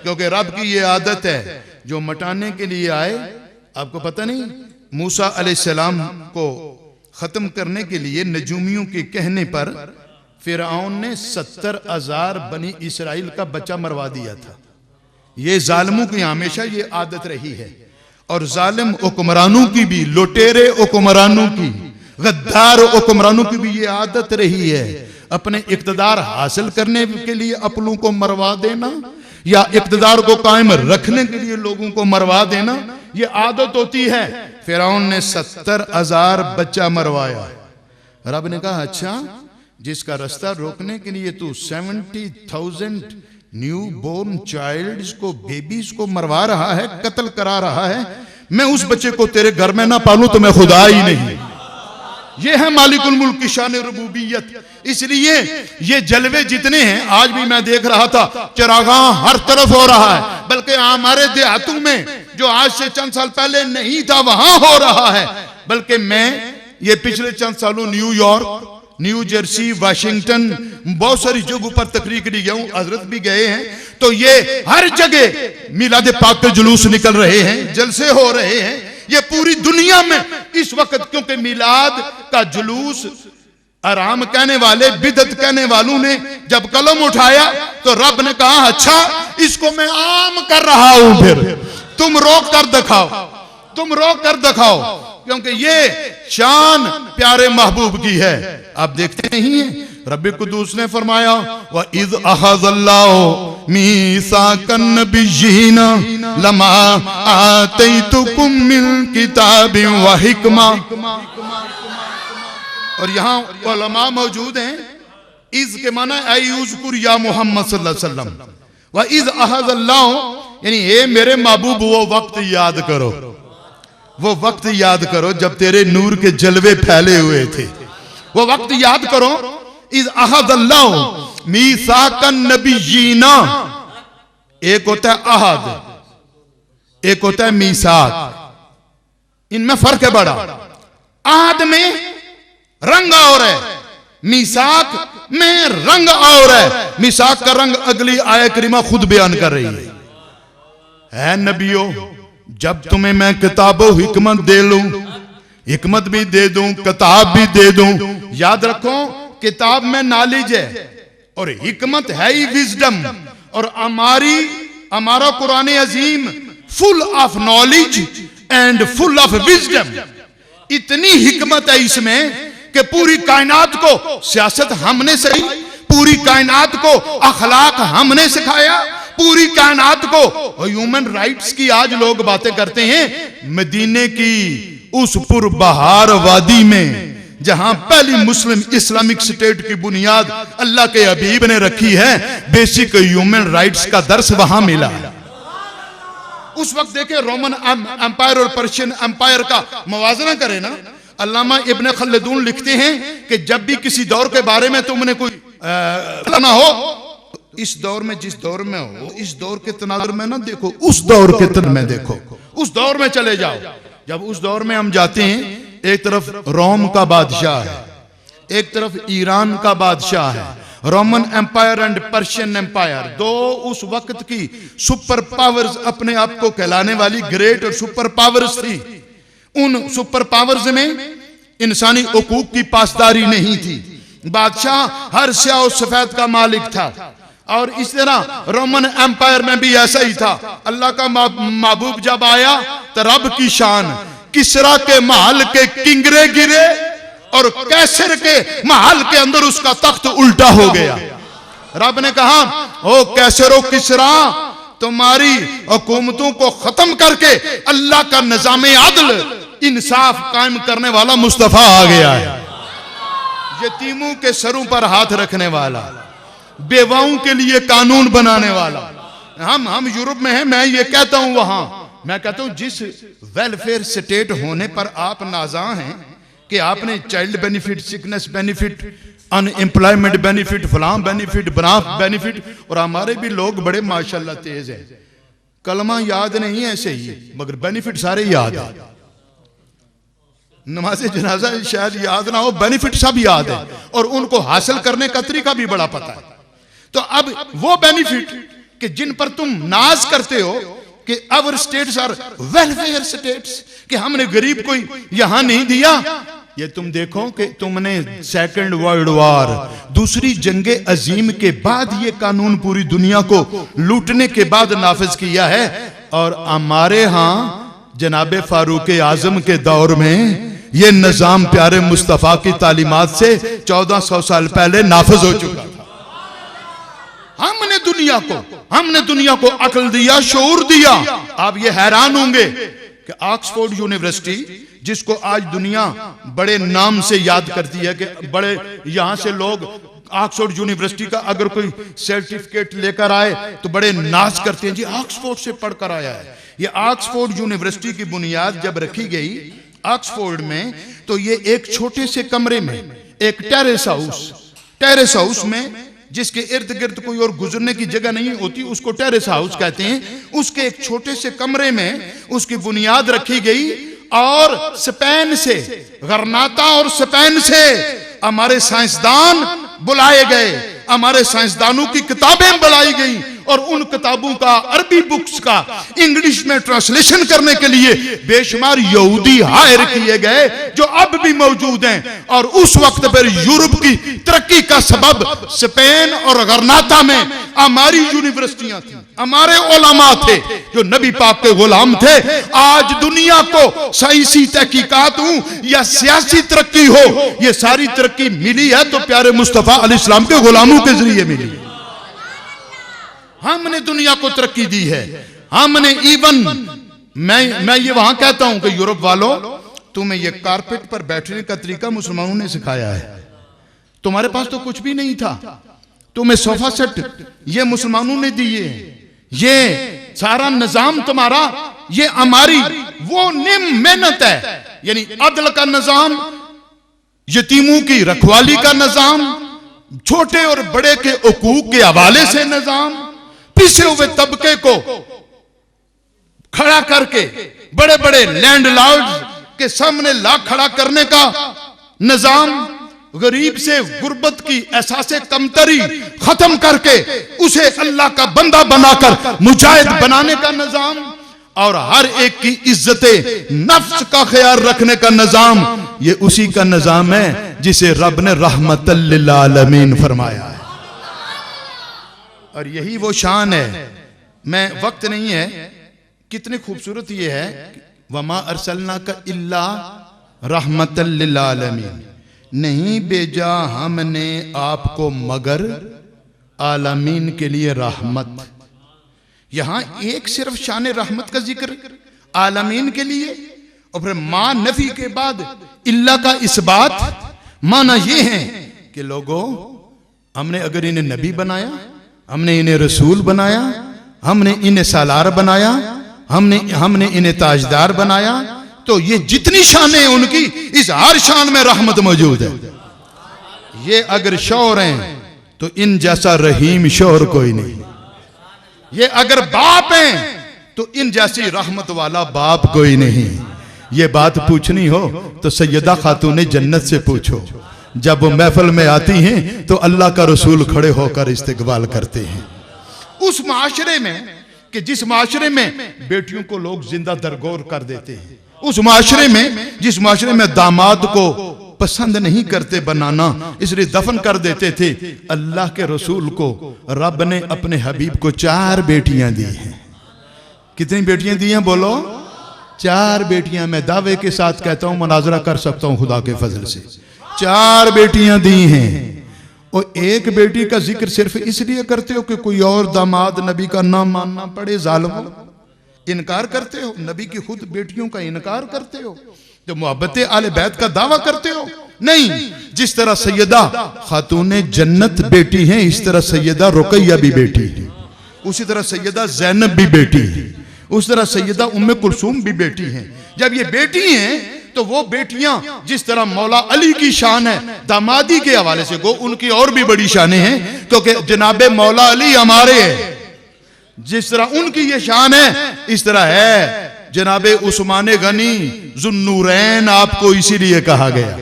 क्योंकि रब की ये आदत है, जो मटाने के लिए आए, आपको पता नहीं, मूसा अलैहिस्सलाम को खत्म करने के लिए नजूमियों के कहने पर फिरऔन ने 70,000 बनी इसराइल का बच्चा मरवा दिया था। ये जालिमों की हमेशा ये आदत रही है, और जालिम हुक्मरानों की भी, लुटेरे हुक्मरानों की, गद्दार हुक्मरानों की भी ये आदत रही है, अपने इक़्तिदार हासिल करने के लिए अपनों को मरवा देना या इक़्तिदार को कायम रखने के लिए लोगों को मरवा देना, ये आदत होती है। फिरौन ने 70,000 बच्चा मरवाया। रब ने कहा अच्छा, जिसका रास्ता रोकने के लिए तू 70,000 न्यू बोर्न चाइल्ड्स को, बेबीज को मरवा रहा है, कत्ल करा रहा है, मैं उस बच्चे को तेरे घर में ना पालूं तो मैं खुदा ही नहीं। ये है मालिकुल मुल्क की शान रुबूबियत। इसलिए ये जलवे जितने हैं, आज भी मैं देख रहा था चरागाह हर तरफ हो रहा है, बल्कि हमारे देहातों में जो आज से चंद साल पहले नहीं था वहां हो रहा है। बल्कि मैं ये पिछले चंद सालों न्यूयॉर्क, न्यू जर्सी, वाशिंगटन, बहुत सारी जगहों पर तकरीर के लिए गया हूं, हजरत भी गए हैं, तो ये हर जगह मिलाद पाक के जुलूस निकल रहे हैं, जलसे हो रहे हैं। ये पूरी दुनिया में इस वक्त, क्योंकि मिलाद का जुलूस आराम कहने वाले, बिदत कहने वालों ने जब कलम उठाया तो रब ने कहा अच्छा, इसको मैं आम कर रहा हूं, फिर तुम रोक कर दिखाओ, तुम रोक कर दिखाओ, क्योंकि ये शान प्यारे महबूब की है। आप देखते नहीं हैं, रब्बे कुदूस ने फरमाया व इज़ अख़ज़ल्लाहु मीसाकन नबिय्यीना लमा आतैतुकुम मिन किताबिन व हिकमा। और यहाँ उलमा मौजूद हैं। इज़ के माना उज़कुर या मोहम्मद सल्लल्लाहु अलैहि वसल्लम, व इज़ अख़ज़ल्लाहु यानी हे मेरे महबूब वो वक्त याद करो, वो वक्त याद करो जब तेरे नूर के जलवे फैले हुए थे, वो वक्त याद करो। इज़ अख़ज़ल्लाहु मीसाकन नबिय्यीना, एक होता है अहद, एक होता है मीसाक, इनमें फर्क है बड़ा। अहद में रंग और है, मीसाक में रंग और है। मीसाक का रंग अगली आयत करीमा खुद बयान कर रही है नबियों, जब तुम्हें मैं किताबो हिकमत दे लूं, हिकमत भी दे दूं, किताब भी दे दूं। याद रखो, किताब में नॉलेज है और हिकमत है ही विजडम, और हमारा कुरान अजीम full of knowledge and full of wisdom. इतनी हिकमत है इसमें कि पूरी कायनात को सियासत हमने सही, पूरी कायनात को अखलाक हमने सिखाया, पूरी कायनात को ह्यूमन राइट्स की आज लोग बातें करते हैं। मदीने की उस पुरबहार वादी में जहां पहली मुस्लिम इस्लामिक स्टेट की बुनियाद अल्लाह के हबीब ने रखी है, बेसिक ह्यूमन राइट्स का दर्स वहां मिला। उस वक्त देखे रोमन एम्पायर और पर्शियन एम्पायर का मवाजना करें ना। अल्लामा इब्न खल्दून लिखते हैं कि जब भी किसी दौर के बारे में तुमने कोई ना हो, इस दौर में जिस दौर में हो, इस दौर के तनाजुर में ना देखो, उस दौर के तनाजुर में देखो, उस दौर में चले जाओ। जब उस दौर में हम जाते हैं, एक तरफ रोम का बादशाह है, एक तरफ ईरान का बादशाह है, Roman empire and Persian empire, दो उस वक्त की सुपर पावर्स, अपने आप को कहलाने वाली ग्रेट और सुपर पावर्स थी। उन सुपर पावर्स में इंसानी हुकूक की पासदारी नहीं थी। बादशाह हर स्याह और सफेद का मालिक था, और इस तरह रोमन एम्पायर में भी ऐसा ही था। अल्लाह का महबूब जब आया तो रब की शान, किसरा के महल के किंगरे गिरे और कैसर के महल के अंदर उसका तख्त उल्टा हो गया। रब ने कहा ओ कैसरो किसरा, तुम्हारी हुकूमतों को खत्म करके अल्लाह का निजाम अदल इंसाफ कायम करने वाला मुस्तफा आ गया है। यतीमों के सरों पर हाथ रखने वाला, बेवाओं के लिए कानून बनाने वाला। हम यूरोप में हैं, मैं ये कहता हूं, वहां मैं कहता हूं जिस वेलफेयर स्टेट होने पर आप नाज़ा हैं कि आपने child benefit, sickness benefit, unemployment benefit, फलां बेनिफिट, बना बेनिफिट, और हमारे भी लोग बड़े माशाल्लाह तेज हैं, कलमा याद नहीं है ऐसे ही, मगर बेनिफिट सारे याद है। नमाज़े जनाजा शायद याद ना हो, बेनिफिट सब याद है, और उनको हासिल करने का तरीका भी बड़ा पता है। तो अब वो बेनिफिट कि जिन पर तुम नाज करते हो कि our states are welfare states, कि हमने गरीब को यहां नहीं दिया। ये तुम देखो कि तुमने सेकंड वर्ल्ड वॉर, दूसरी जंगे अजीम के बाद ये कानून पूरी दुनिया को लूटने के बाद नाफिज किया है, और हमारे यहां जनाबे फारूक आजम के दौर में ये निजाम प्यारे मुस्तफा की तालीमात से 1400 साल पहले नाफिज हो चुका था। हमने दुनिया को अक्ल दिया, शऊर दिया। आप ये हैरान होंगे कि ऑक्सफोर्ड यूनिवर्सिटी, जिसको आज दुनिया बड़े नाम से याद करती है, कि बड़े यहां से लोग ऑक्सफोर्ड यूनिवर्सिटी का अगर कोई सर्टिफिकेट लेकर आए तो बड़े नाज करते हैं, जी ऑक्सफोर्ड से पढ़कर आया है। ये ऑक्सफोर्ड यूनिवर्सिटी की बुनियाद जब रखी गई ऑक्सफोर्ड में, तो ये एक छोटे से कमरे में एक टेरेस हाउस में, जिसके इर्द गिर्द कोई और गुजरने की जगह नहीं होती, उसको टेरेस हाउस कहते हैं। उसके एक छोटे से कमरे में उसकी बुनियाद रखी गई, और स्पेन से, गरनाता और स्पेन से हमारे साइंसदान बुलाए गए, हमारे साइंसदानों की किताबें बुलाई गई, और उन किताबों का, अरबी बुक्स का इंग्लिश में ट्रांसलेशन करने के लिए बेशुमार यहूदी हायर किए गए, जो अब भी मौजूद हैं। और उस वक्त पर यूरोप की तरक्की का सबब स्पेन और गरनाता में हमारी यूनिवर्सिटियां थी, हमारे उलमा थे जो नबी पाक के गुलाम थे। आज दुनिया को साइंसी तहकीकात हो या सियासी तरक्की हो, ये सारी तरक्की मिली है तो प्यारे मुस्तफा अलैहिस्सलाम के गुलामों के जरिए मिली है। हमने दुनिया को तरक्की दी है। हमने इवन, मैं ये वहां कहता हूं कि यूरोप वालों, तुम्हें ये कारपेट पर बैठने का तरीका मुसलमानों ने सिखाया है। तुम्हारे पास तो कुछ भी नहीं था, तुम्हें सोफा सेट ये मुसलमानों ने दिए। ये सारा निजाम तुम्हारा, ये हमारी वो निम मेहनत है, यानी अदल का निजाम, यतीमों की रखवाली का निजाम, छोटे और बड़े के हुकूक के हवाले से निजाम, पिछे हुए तबके को खड़ा करके बड़े बड़े लैंडलॉर्ड्स के सामने ला खड़ा करने का निजाम, गरीब से गुर्बत की एहसासे कमतरी खत्म करके उसे अल्लाह का बंदा बनाकर मुजाहिद बनाने का निजाम, और हर एक की इज्जत नफ्स का ख्याल रखने का निजाम, ये उसी का निजाम है जिसे रब ने रहमतल लिल आलमीन फरमाया है। और यही वो शान है। मैं, वक्त नहीं है, कितनी खूबसूरत ये है, वमा अरसलना का इल्ला रहमतल लिल आलमीन, नहीं भेजा हमने आपको मगर आलमीन के लिए रहमत। यहां एक सिर्फ शान रहमत का जिक्र आलमीन के लिए, और फिर मा नफी के बाद इल्ला का इस्बात। माना ये है कि लोगों, हमने अगर इन्हें नबी बनाया, हमने इन्हें रसूल बनाया, हमने इन्हें सालार बनाया, हमने इन्हें ताजदार बनाया, तो ये जितनी शान है उनकी, इस हर शान में रहमत मौजूद है। ये अगर शौर हैं तो इन जैसा रहीम शौर कोई नहीं। ये अगर बाप हैं तो इन जैसी रहमत वाला बाप कोई नहीं। ये बात पूछनी हो तो सैयदा खातून जन्नत से पूछो। जब वो महफिल में आती हैं तो अल्लाह का रसूल खड़े होकर इस्तकबाल करते हैं। उस माशरे में, कि जिस माशरे में बेटियों को लोग जिंदा दरगोर कर देते हैं, उस माशरे में, जिस माशरे में दामाद को पसंद नहीं करते बनाना, इसलिए दफन कर देते थे, अल्लाह के रसूल को रब ने अपने हबीब को 4 बेटियां दी हैं। कितनी बेटियां दी हैं बोलो? 4 बेटियां। मैं दावे के साथ कहता हूं, मुनाजरा कर सकता हूं खुदा के फजल से, 4 बेटियां दी हैं। और एक बेटी का जिक्र सिर्फ इसलिए करते हो कि कोई और दामाद नबी का नाम मानना पड़े। जालिमो, इनकार करते हो, नबी की खुद बेटियों का इनकार करते हो, जो मोहब्बत आले बैत का दावा करते हो। नहीं, जिस तरह सैयदा खातून जन्नत बेटी हैं, इस तरह सैयदा रुकैया भी बेटी है, उसी तरह सैयदा ज़ैनब भी बेटी है, उस तरह सैयदा उम्मे कुलसूम भी बेटी हैं। जब ये बेटी हैं तो वो बेटियां जिस तरह मौला अली की शान है दामादी के हवाले से, गो उनकी और भी बड़ी शानें हैं, क्योंकि जनाबे मौला अली हमारे हैं। जिस तरह उनकी ये शान है, इस तरह है जनाबे उस्मान गनी जुन्नूरैन, आपको इसीलिए कहा गया।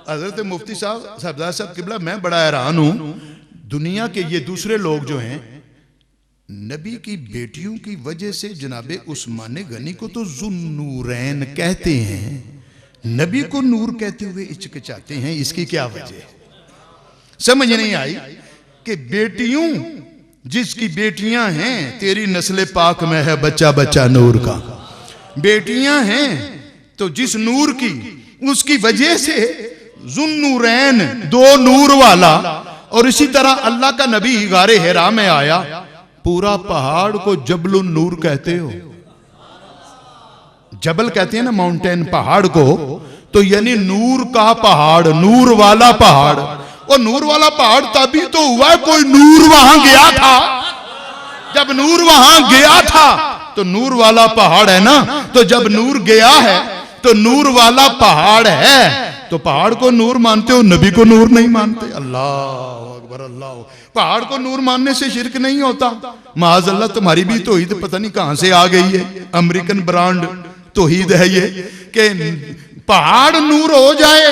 हजरत मुफ्ती साहब किबला, मैं बड़ा हैरान हूं, दुनिया के ये दूसरे लोग जो हैं, नबी की बेटियों की वजह से जनाबे उस्मान गनी को तो जुन्नूरैन कहते हैं, नबी को नूर कहते हुए हिचकिचाते हैं, इसकी क्या वजह? समझ नहीं आई कि बेटियों, जिसकी बेटियां हैं, तेरी नस्ल पाक में है बच्चा बच्चा नूर का, बेटियां हैं तो जिस नूर की, उसकी वजह से जुन्नूरैन, दो नूर वाला। और इसी तरह अल्लाह का नबी गारे हिरा में आया, पूरा पहाड़ को जबलुन नूर कहते हो, जबल कहते हैं ना माउंटेन पहाड़ को, तो यानी नूर का पहाड़, नूर वाला पहाड़। और नूर वाला पहाड़ तभी तो हुआ कोई नूर वहां गया था, जब नूर वहां गया था तो नूर वाला पहाड़ है ना। तो जब नूर गया है तो नूर वाला पहाड़ है, तो पहाड़ को नूर मानते हो, नबी को नूर नहीं मानते। अल्लाह अकबर, अल्लाह। पहाड़ को नूर मानने से शिरक नहीं होता। माज़अल्लाह तुम्हारी भी तौहीद पता नहीं कहां से आ गई है, अमेरिकन ब्रांड तौहीद है ये, कि पहाड़ नूर हो जाए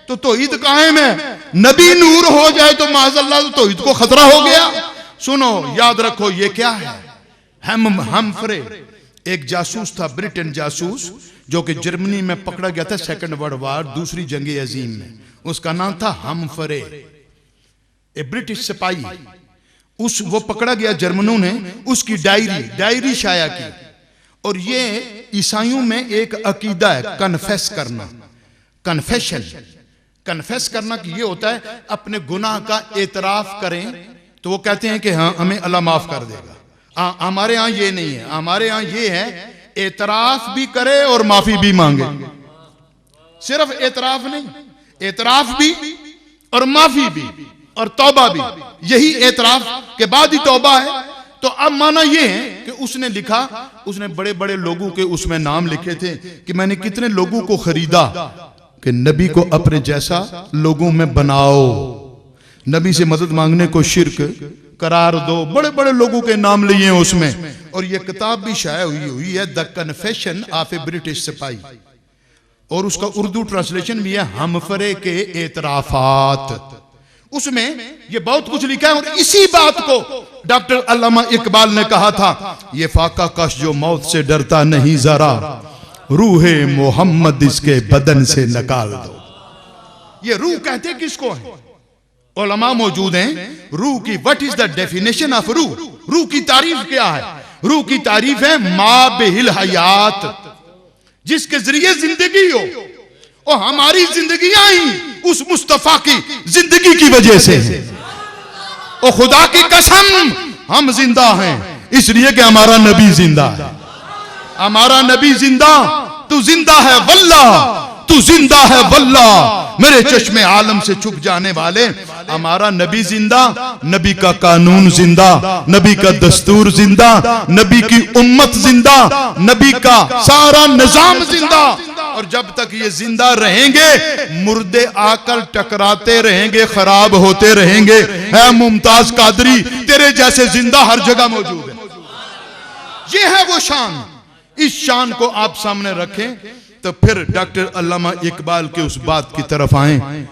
तो तौहीद कायम है, नबी नूर हो जाए तो माज़अल्लाह तो तौहीद को खतरा हो गया। सुनो, याद रखो, ये क्या है? हमफ्रे एक जासूस था, ब्रिटेन जासूस, जो कि जर्मनी में पकड़ा गया था सेकंड वर्ल्ड वार, दूसरी जंग अजीम में। उसका नाम था हमफ्रे, ए ब्रिटिश सिपाही। वो पकड़ा गया जर्मनों ने, उसकी डायरी शाया की। और ये ईसाइयों में एक अकीदा है, कन्फेस करना, कन्फेस करना कि ये होता है अपने गुनाह का एतराफ करें, तो वो कहते हैं कि हाँ हमें अल्लाह माफ कर देगा। हमारे यहां ये नहीं है, हमारे यहां ये है एतराफ भी करे और माफी भी मांगे। सिर्फ एतराफ नहीं, एतराफ भी और माफी भी और तौबा भी, यही एतराफ के बाद ही तौबा है। तो अब माना ये है कि उसने लिखा, उसने बड़े बड़े लोगों के उसमें नाम लिखे थे कि मैंने कितने लोगों को खरीदा कि नबी को अपने जैसा लोगों में बनाओ, नबी से मदद मांगने को शिर्क करार दो। बड़े बड़े लोगों के नाम लिए हैं उसमें। और ये किताब भी शाया हुई है, the confession of A British सिपाही, और उसका उर्दू ट्रांसलेशन भी है, हमफरे के एतराफात। उसमें ये बहुत कुछ लिखा है। और इसी बात को डॉक्टर अल्लामा इकबाल ने कहा था, ये फाका कश जो मौत से डरता नहीं जरा, रूहे मोहम्मद इसके बदन से निकाल दो। ये रूह कहते किसको है? उलमा मौजूद हैं। रूह की what is the definition of रूह? रूह की तारीफ क्या है? रूह की तारीफ है मा बेहिल हयात, जिसके जरिए जिंदगी हो। और हमारी जिंदगियां ही उस मुस्तफा की जिंदगी की वजह से है। और खुदा की कसम हम जिंदा हैं इसलिए कि हमारा नबी जिंदा है। हमारा नबी जिंदा, तू जिंदा है वल्लाह, तू जिंदा है वल्लाह, मेरे चश्मे आलम से छुप जाने वाले। हमारा नबी जिंदा, नबी का कानून जिंदा, नबी का दस्तूर जिंदा, नबी की उम्मत जिंदा, नबी का सारा निजाम जिंदा। और जब तक ये जिंदा रहेंगे, मुर्दे आकर टकराते रहेंगे, खराब होते रहेंगे। है मुमताज कादरी, तेरे जैसे जिंदा हर जगह मौजूद है। ये है वो शान। इस शान को आप सामने रखें तो फिर डॉक्टर अल्लामा इकबाल के उस बात की तरफ आए,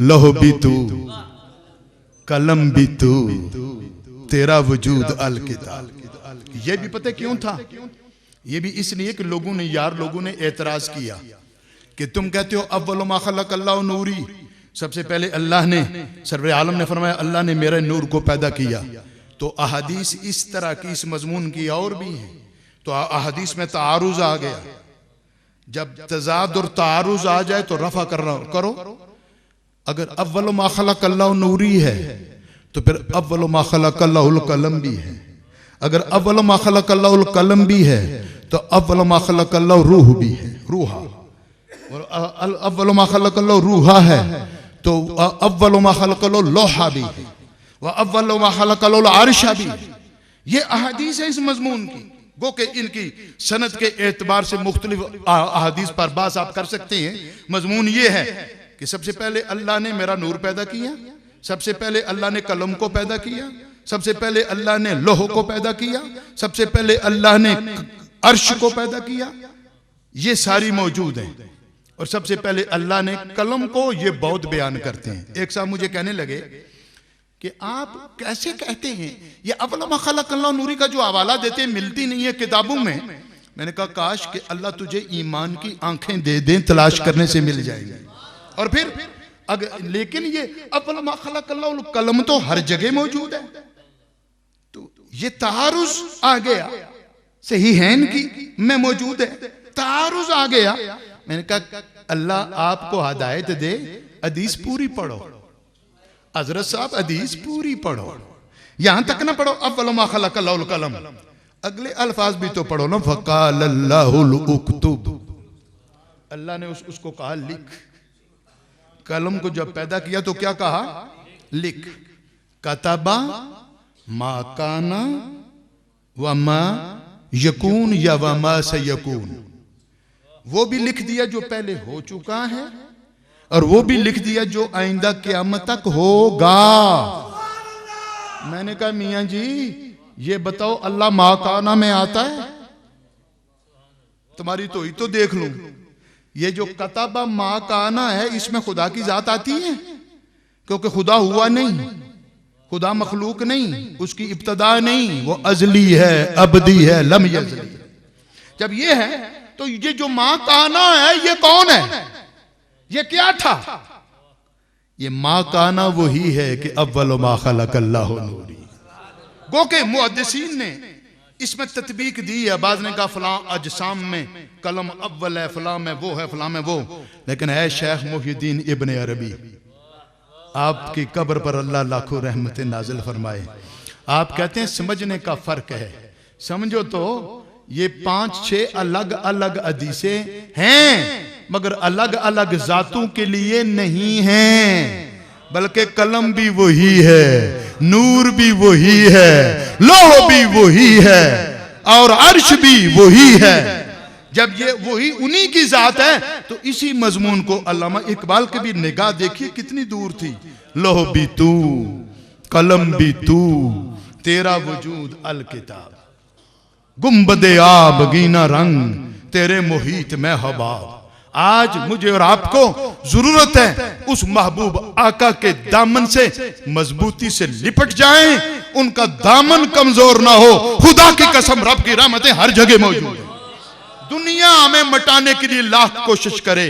लहो भी तू कलम भी तू, तेरा वजूद अल किताब। ये भी पता क्यों था? ये भी इसलिए कि लोगों ने एतराज किया कि तुम कहते हो अव्वल मा खलक अल्लाह नूरी, सबसे पहले अल्लाह ने, सर्वे आलम ने फरमाया अल्लाह ने मेरे नूर को पैदा किया। तो अहादीस इस तरह की, इस मजमून की और भी है। तो अहादीस में तारुज आ गया। जब तजाद और तारुज आ जाए तो रफा करो। अगर अव्वल मा खलक अल्लाह नूरी है तो फिर अव्वल मा खलक अल्लाहुल कलम भी है। अगर अव्वल मा खलक अल्लाहुल कलम भी है तो अव्वल मा खलक अल्लाह रूह भी है, रूहा। और अव्वल मा खलक अल्लाह रूहा है तो अव्वल मा खलक अल्लाह लोहा भी है, व अव्वल मा खलक अल्लाह आरिशा भी है। ये अहादीस है इस मजमून की। गो के इनकी सनद के एतबार से मुख्तलिफ अहादीस पर बात आप कर सकते हैं। मजमून ये है कि सबसे पहले अल्लाह ने मेरा नूर पैदा किया, सबसे पहले अल्लाह ने कलम को पैदा किया, सबसे पहले अल्लाह ने लोह को पैदा किया, सबसे पहले अल्लाह ने अर्श को पैदा किया। ये सारी मौजूद हैं। और सबसे पहले अल्लाह ने कलम को, ये बहुत बयान करते हैं। एक साहब मुझे कहने लगे कि आप कैसे कहते हैं ये अव्वल मा खलक़ल्लाहु नूरी का जो हवाला देते हैं मिलती नहीं है किताबों में। मैंने कहा काश कि अल्लाह तुझे ईमान की आंखें दे दें, तलाश करने से मिल जाएंगे। और फिर लेकिन ये अव्वल मा खलक़ल्लाहु कलम तो हर जगह मौजूद है, तो ये तारुज आ गया। सही है इनकी में मौजूद है, तारुज आ गया। मैंने कहा अल्लाह आपको हिदायत दे, हदीस पूरी पढ़ो। हजरत साहब हदीस पूरी पढ़ो, यहां तक ना पढ़ो अव्वल मा खलक़ल्लाहुल कलम, अगले अल्फाज भी तो पढ़ो ना। फ़क़ाल अल्लाहुल उक्तुब, अल्लाह ने उसको कहा लिख। कलम को जब पैदा किया तो क्या कहा? लिख। कतबा मा काना व मा यकून या व मा सयकून, वो भी लिख दिया जो पहले हो चुका है, और वो भी लिख दिया जो आइंदा क़यामत तक होगा। मैंने कहा मियां जी ये बताओ अल्लाह मा काना में आता है? तुम्हारी तो ही तो देख लूं। ये जो कतबा मा काना है इसमें खुदा की जात आती है? क्योंकि खुदा हुआ नहीं, खुदा मखलूक नहीं, उसकी इब्तदा नहीं, वो अजली है, अबदी है, लम यजली। जब ये है तो ये जो मा काना है ये कौन है? ये क्या था? ये मा काना वही है कि अव्वल मा खलक़ल्लाहु नूरी। गो के मुहद्दिसीन ने इसमें तत्बीक दी है। बाज़ ने कहा फलां अजसाम में कलम अव्वल है, फलां में वो है, फलां में वो। लेकिन है शेख मुहिउद्दीन इब्न अरबी, आपकी कब्र पर अल्लाह लाखों रहमतें नाजिल फरमाए। आप कहते हैं समझने का फर्क है। समझो तो ये 5-6 अलग अलग हदीसें हैं, मगर अलग अलग जातों के लिए नहीं हैं, बल्कि कलम भी वही है, नूर भी वही है, लोह भी वही है, और अर्श भी वही है। जब ये वही उन्हीं की जात है तो इसी मजमून को अल्लामा इकबाल की भी निगाह देखिए कितनी दूर थी। लोह भी तू, कलम भी तू, तेरा वजूद अल किताब, गुम्बदे आब गीना रंग, तेरे मोहित में हबाब। आज मुझे और आपको जरूरत है उस महबूब आका के दामन से मजबूती से लिपट जाएं, उनका दामन कमजोर ना हो। खुदा की कसम रब की रहमतें हर जगह मौजूद है। दुनिया हमें मटाने के लिए लाख कोशिश करे,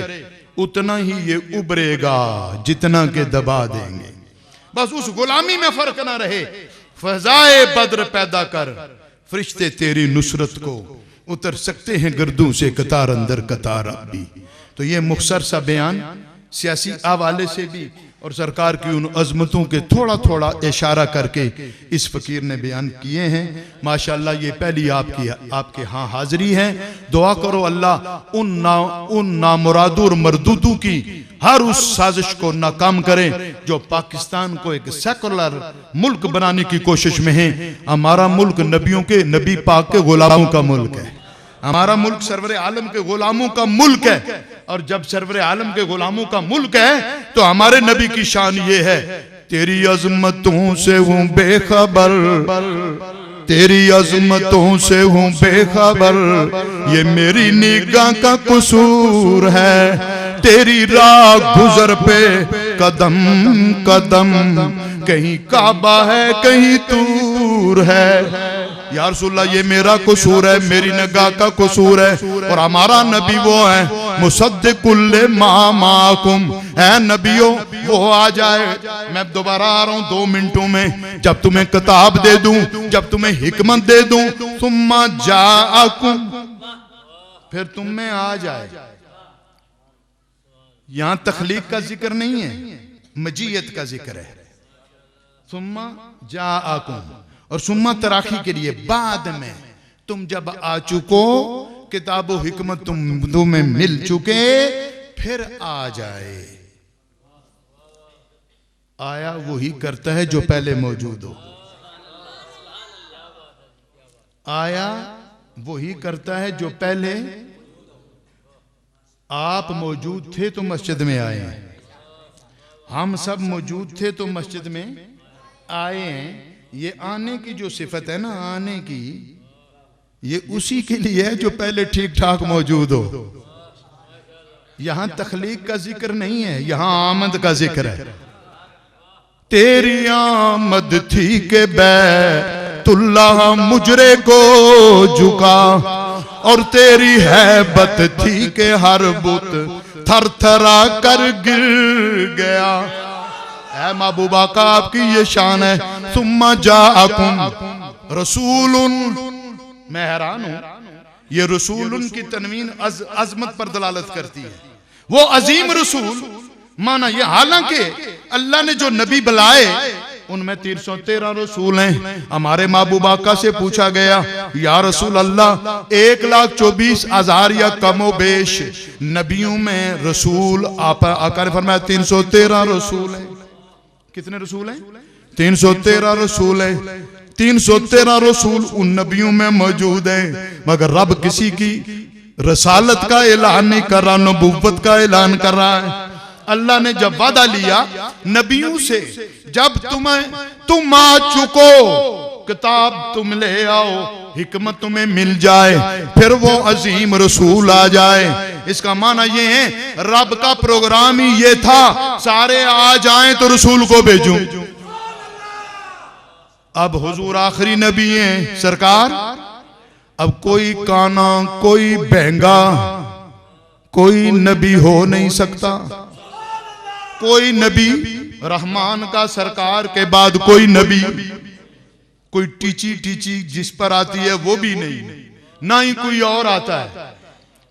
उतना ही ये उभरेगा जितना के दबा देंगे। बस उस गुलामी में फर्क ना रहे। फजाए बद्र पैदा कर, फरिश्ते तेरी नुसरत को उतर सकते हैं गर्दों से कतार अंदर कतार भी। तो ये मुख्तसर सा बयान सियासी हवाले से भी और सरकार की उन अजमतों के थोड़ा थोड़ा इशारा करके इस फकीर ने बयान किए हैं। माशाअल्लाह ये पहली आपके यहाँ हाजिरी है। दुआ करो अल्लाह उन नामुरादों और मरदूदों की हर उस साजिश को नाकाम करें जो पाकिस्तान को एक सेकुलर मुल्क बनाने की कोशिश में है। हमारा मुल्क नबियों के, नबी पाक के गुलामों का मुल्क है। हमारा मुल्क सरवर आलम के गुलामों का मुल्क है, और जब सरवर आलम के गुलामों का मुल्क है तो हमारे नबी की शान ये है, तेरी अजमतों से हूँ बेखबर, तेरी अजमतों से हूँ बेखबर, ये मेरी निगाह का कसूर है, तेरी राह गुजर पे कदम कदम, कहीं काबा है कहीं तूर है। या रसूलल्लाह ये मेरा कसूर है, मेरी निगाह का कसूर है, और हमारा नबी वो है मुसद्दिकुल मा माकुम, है नबियों वो आ जाए। मैं दोबारा आ रहा हूं 2 मिनटों में, जब तुम्हें किताब दे दूं, जब तुम्हें हिकमत दे दूं, सुम्मा जाअकुम, फिर तुम में आ जाए। यहां तखलीक का जिक्र नहीं है, मजीयत का जिक्र है। सुम्मा जाअकुम, और सुम्मा तराखी के लिए बाद में, तुम जब आ चुको, किताबो हिकमत तुम्हें मिल चुके, फिर आ जाए। आया वही करता है जो पहले मौजूद हो, आया वही करता है जो पहले। आप मौजूद थे तो मस्जिद में आए हैं, हम सब मौजूद थे तो मस्जिद में आए हैं। ये आने की जो सिफत है ना, आने की, ये उसी के लिए है जो पहले ठीक ठाक मौजूद हो। यहां तखलीक का जिक्र नहीं है, यहां आमद का जिक्र है। तेरी आमद थी के बैतुल्लाह मुजरे को झुका, और तेरी हैबत थी के हर बुत थर थरा कर गिर गया। ऐ महबूबा का आपकी ये शान है। सुम्मा जाअकुम रसूलुन, मैं हैरान हूं, ये रसूलुन की तनवीन अजमत पर दलालत करती है। वो अजीम रसूल माना ये, हालांकि अल्लाह ने जो नबी बुलाए उनमें 313 रसूल हैं। हमारे महबूब आका से पूछा गया, या रसूल अल्लाह 1,24,000 या कमो बेश नबियों में रसूल, आका ने फरमाया 313 रसूल हैं। कितने रसूल हैं? 313 रसूल हैं। 313 रसूल उन नबियों में मौजूद हैं, मगर रब किसी की रसालत का ऐलान नहीं कर रहा, नबुव्वत का ऐलान कर रहा है। अल्लाह ने जब वादा लिया नबियों से, जब तुम आ चुको, किताब तुम ले आओ, हिकमत तुम्हें मिल जाए, फिर वो अजीम रसूल आ जाए। इसका माना ये है रब का प्रोग्राम ही ये था, सारे आ जाएं तो रसूल को भेजूं। अब हुजूर आखिरी नबी हैं सरकार। अब कोई काना, कोई बहंगा, कोई नबी हो नहीं सकता। कोई नबी रहमान का सरकार के बाद कोई नबी, कोई टीची टीची जिस पर आती है वो भी नहीं, ना ही कोई और आता है।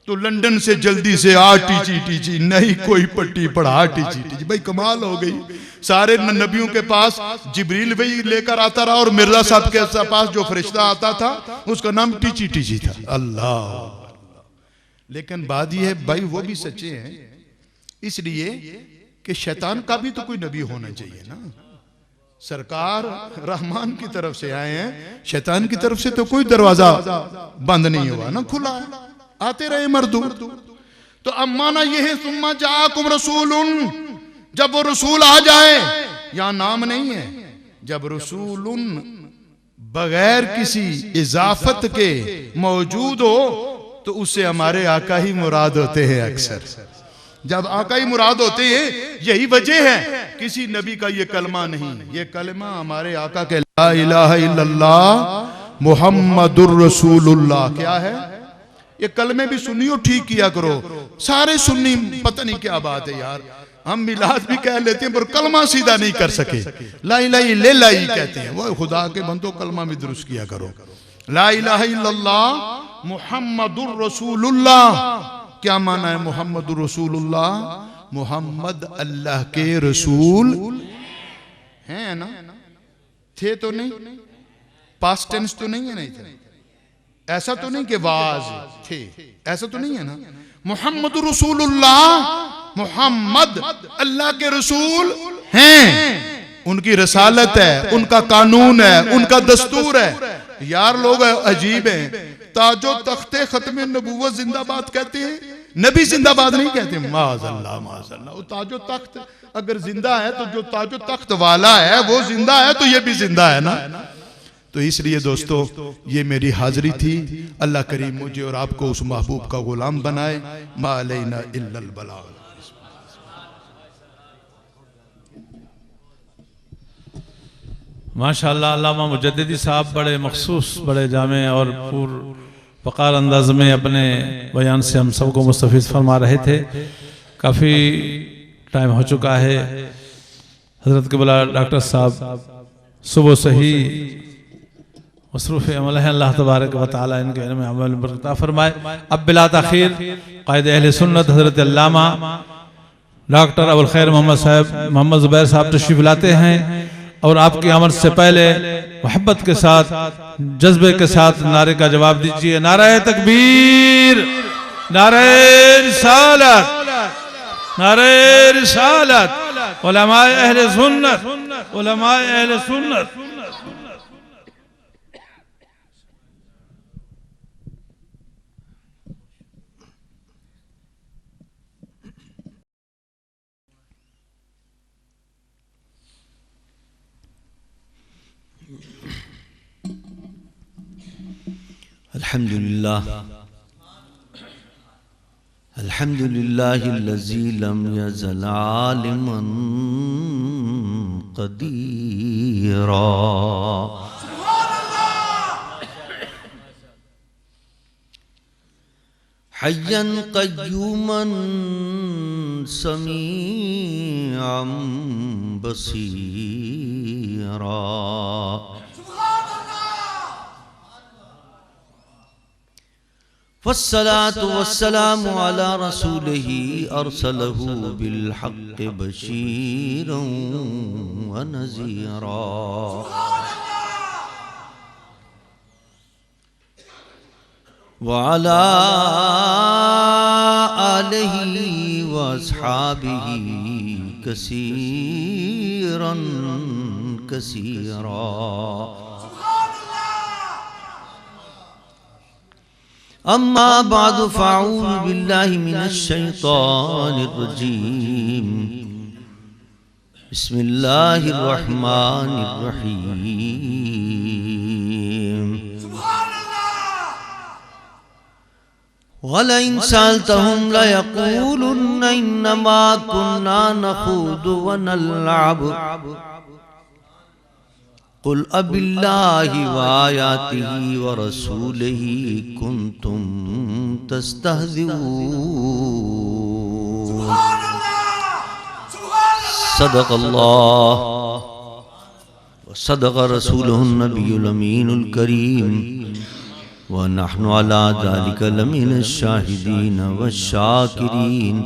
तो लंदन से जल्दी से आ टीची टीची, नहीं कोई पट्टी पढ़ा टीची टीची। भाई कमाल हो गई। सारे नबियों के पास जिब्रील वही लेकर आता रहा, और मिर्जा साहब के पास जो फरिश्ता आता था उसका नाम टीची टीची था। अल्लाह। लेकिन बात यह है भाई वो भी सच्चे हैं, इसलिए कि शैतान का भी तो कोई नबी होना चाहिए ना। सरकार रहमान की तरफ से आए हैं, शैतान की तरफ से तो कोई दरवाजा बंद नहीं हुआ ना, खुला है, आते रहे मर्दू। तो अब माना यह है सुम्मा जाकुम रसूलुन, जब वो रसूल आ जाए, यहां नाम नहीं है, जब रसूलुन बगैर किसी इजाफत के मौजूद हो तो उससे हमारे आका ही मुराद होते हैं। अक्सर जब आका ही मुराद होते हैं, यही वजह है किसी नबी का ये कलमा नहीं। ये कलमा हमारे आका के ला इलाहा इल्लल्लाह मुहम्मदुर रसूलुल्लाह क्या है। ये कलमे भी सुनियो, ठीक किया करो। सारे सुन्नी पता नहीं क्या बात है यार, हम मिलाद भी कह लेते हैं पर कलमा सीधा नहीं कर सके। ला इलाहा इल्लल्लाह कहते हैं, वो खुदा के बंदो कलमा भी दुरुस्त किया करो। ला इलाहा इल्लल्लाह मुहम्मदुर रसूलुल्लाह क्या माना है? मोहम्मद रसूलुल्लाह, मोहम्मद अल्लाह के रसूल हैं ना। थे तो नहीं, पास्ट टेंस तो नहीं है, नहीं थे, ऐसा तो नहीं कि वाज थे, ऐसा तो नहीं है ना। मोहम्मद रसूलुल्लाह, मोहम्मद अल्लाह के रसूल हैं, उनकी रसालत है, उनका कानून है, उनका दस्तूर है। यार लोग अजीब हैं, ताजो तख्ते खत्मे नबूवत जिंदाबाद कहते हैं, नबी जिंदाबाद नहीं कहते। माज़अल्लाह माज़अल्लाह। वो ताजो तख्त अगर जिंदा है तो जो ताजो तख्त वाला है वो जिंदा है, तो ये भी जिंदा है ना। तो इसलिए दोस्तों ये मेरी हाजिरी थी। अल्लाह करीम मुझे और आपको उस महबूब का गुलाम बनाए। मा अलैना इल्लल बलाग। माशाअल्लाह अल्लामा मुजद्दिदी साहब बड़े मखसूस, बड़े जामे और वक़ार अंदाज में अपने बयान से हम सबको मुस्तफ़ीज़ फरमा रहे थे। काफ़ी टाइम हो चुका है। हज़रत क़िबला डॉक्टर साहब सुबह से ही मसरूफ़ अमल है। अल्लाह तबारक व तआला इनके इल्म में अमल में बरकत फरमाए। अब बिला ताख़ीर क़ायद अहले सुन्नत हज़रत अल्लामा डॉक्टर अबुल खैर मोहम्मद ज़ुबैर साहब तशरीफ़ लाते हैं और आपकी आमद से पहले मोहब्बत के साथ, जज्बे के साथ नारे का जवाब दीजिए। नारे तकबीर, नारे रिसालत, नारे रिसालत। उलमाए अहले सुन्नत, उलमाए अहले सुन्नत। अल्हम्दुलिल्लाह, अल्हम्दुलिल्लाहिल्लज़ी लम यज़ल आलिमन क़दीरा। हय्यन क़य्यूमन समीअन बसीरा। वस्सलातु वस्सलामु अला रसूलिही अरसलहू बिलहक़्क़ि बशीरन व नज़ीरा। व अला आलिही व अस्हाबिही कसीरन कसीरा। अम्मा बादु फ़अऊज़ु बिल्लाहि मिनश शैतानिर रजीम। बिस्मिल्लाहिर रहमानिर रहीम। वलइन सअल्तहुम लयक़ूलुन्ना इन्नमा कुन्ना नख़ूदु व नल्अब कुल अबिल्लाहि व आयातिही व रसूलिही कुंतुम तस्तहज़िऊन। सदक़ल्लाह व सदक़ रसूलुहुन नबियुल अमीनुल करीम व नहनु अला ज़ालिका लमिनश शाहिदीन व शाकिरीन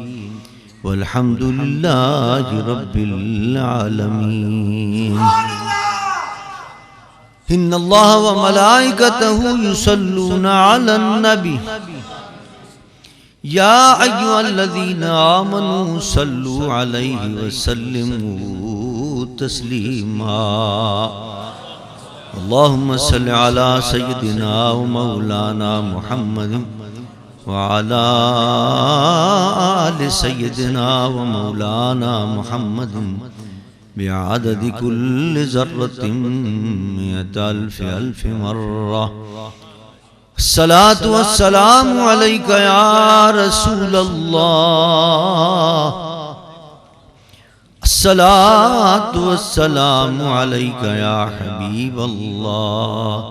वल्हम्दुलिल्लाहि रब्बिल आलमीन। इन्नल्लाह व मलाइकतहु युसल्लूना अलन नबी या अय्युहल्लज़ीना आमनू सल्लू अलैहि व सल्लिमू तस्लीमा। अल्लाहुम्मा सल्लि अला सय्यिदिना व मौलाना मुहम्मद व अला आलि सय्यिदिना व मौलाना मुहम्मद बिअददि कुल्लि ज़र्रतिन मिअत अल्फ़ि अल्फ़ि मर्रा। अस्सलातु वस्सलामु अलैका या रसूलल्लाह। अस्सलातु वस्सलामु अलैका या हबीबल्लाह।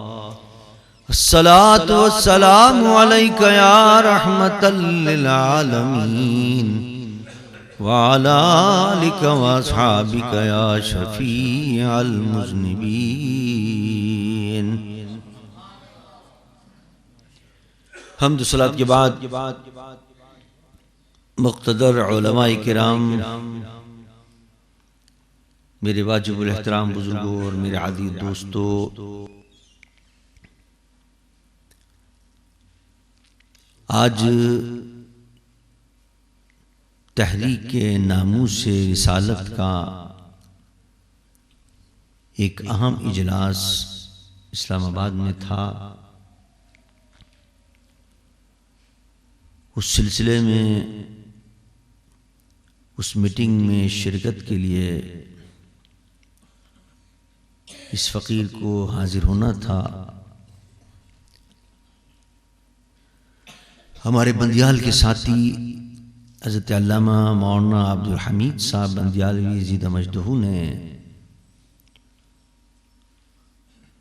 अस्सलातु वस्सलामु अलैका या रहमतल लिल आलमीन व अला आलिका व अस्हाबिका या शफीअल मुज़निबीन। हम्द सलात के बाद मुक़्तदर उलमाए किराम, मेरे वाजिबुल एहतराम बुजुर्गों और मेरे आदि दोस्तों, आज तहरीक नामूस रिसालत का एक अहम इजलास इस्लामाबाद में था। उस सिलसिले में, उस मीटिंग में शिरकत के लिए इस फ़कीर को हाजिर होना था। हमारे बंदियाल के साथी हज़रत अल्लामा मौलाना अब्दुल हमीद साहब बंदियालवी ज़ीदा मजदहू ने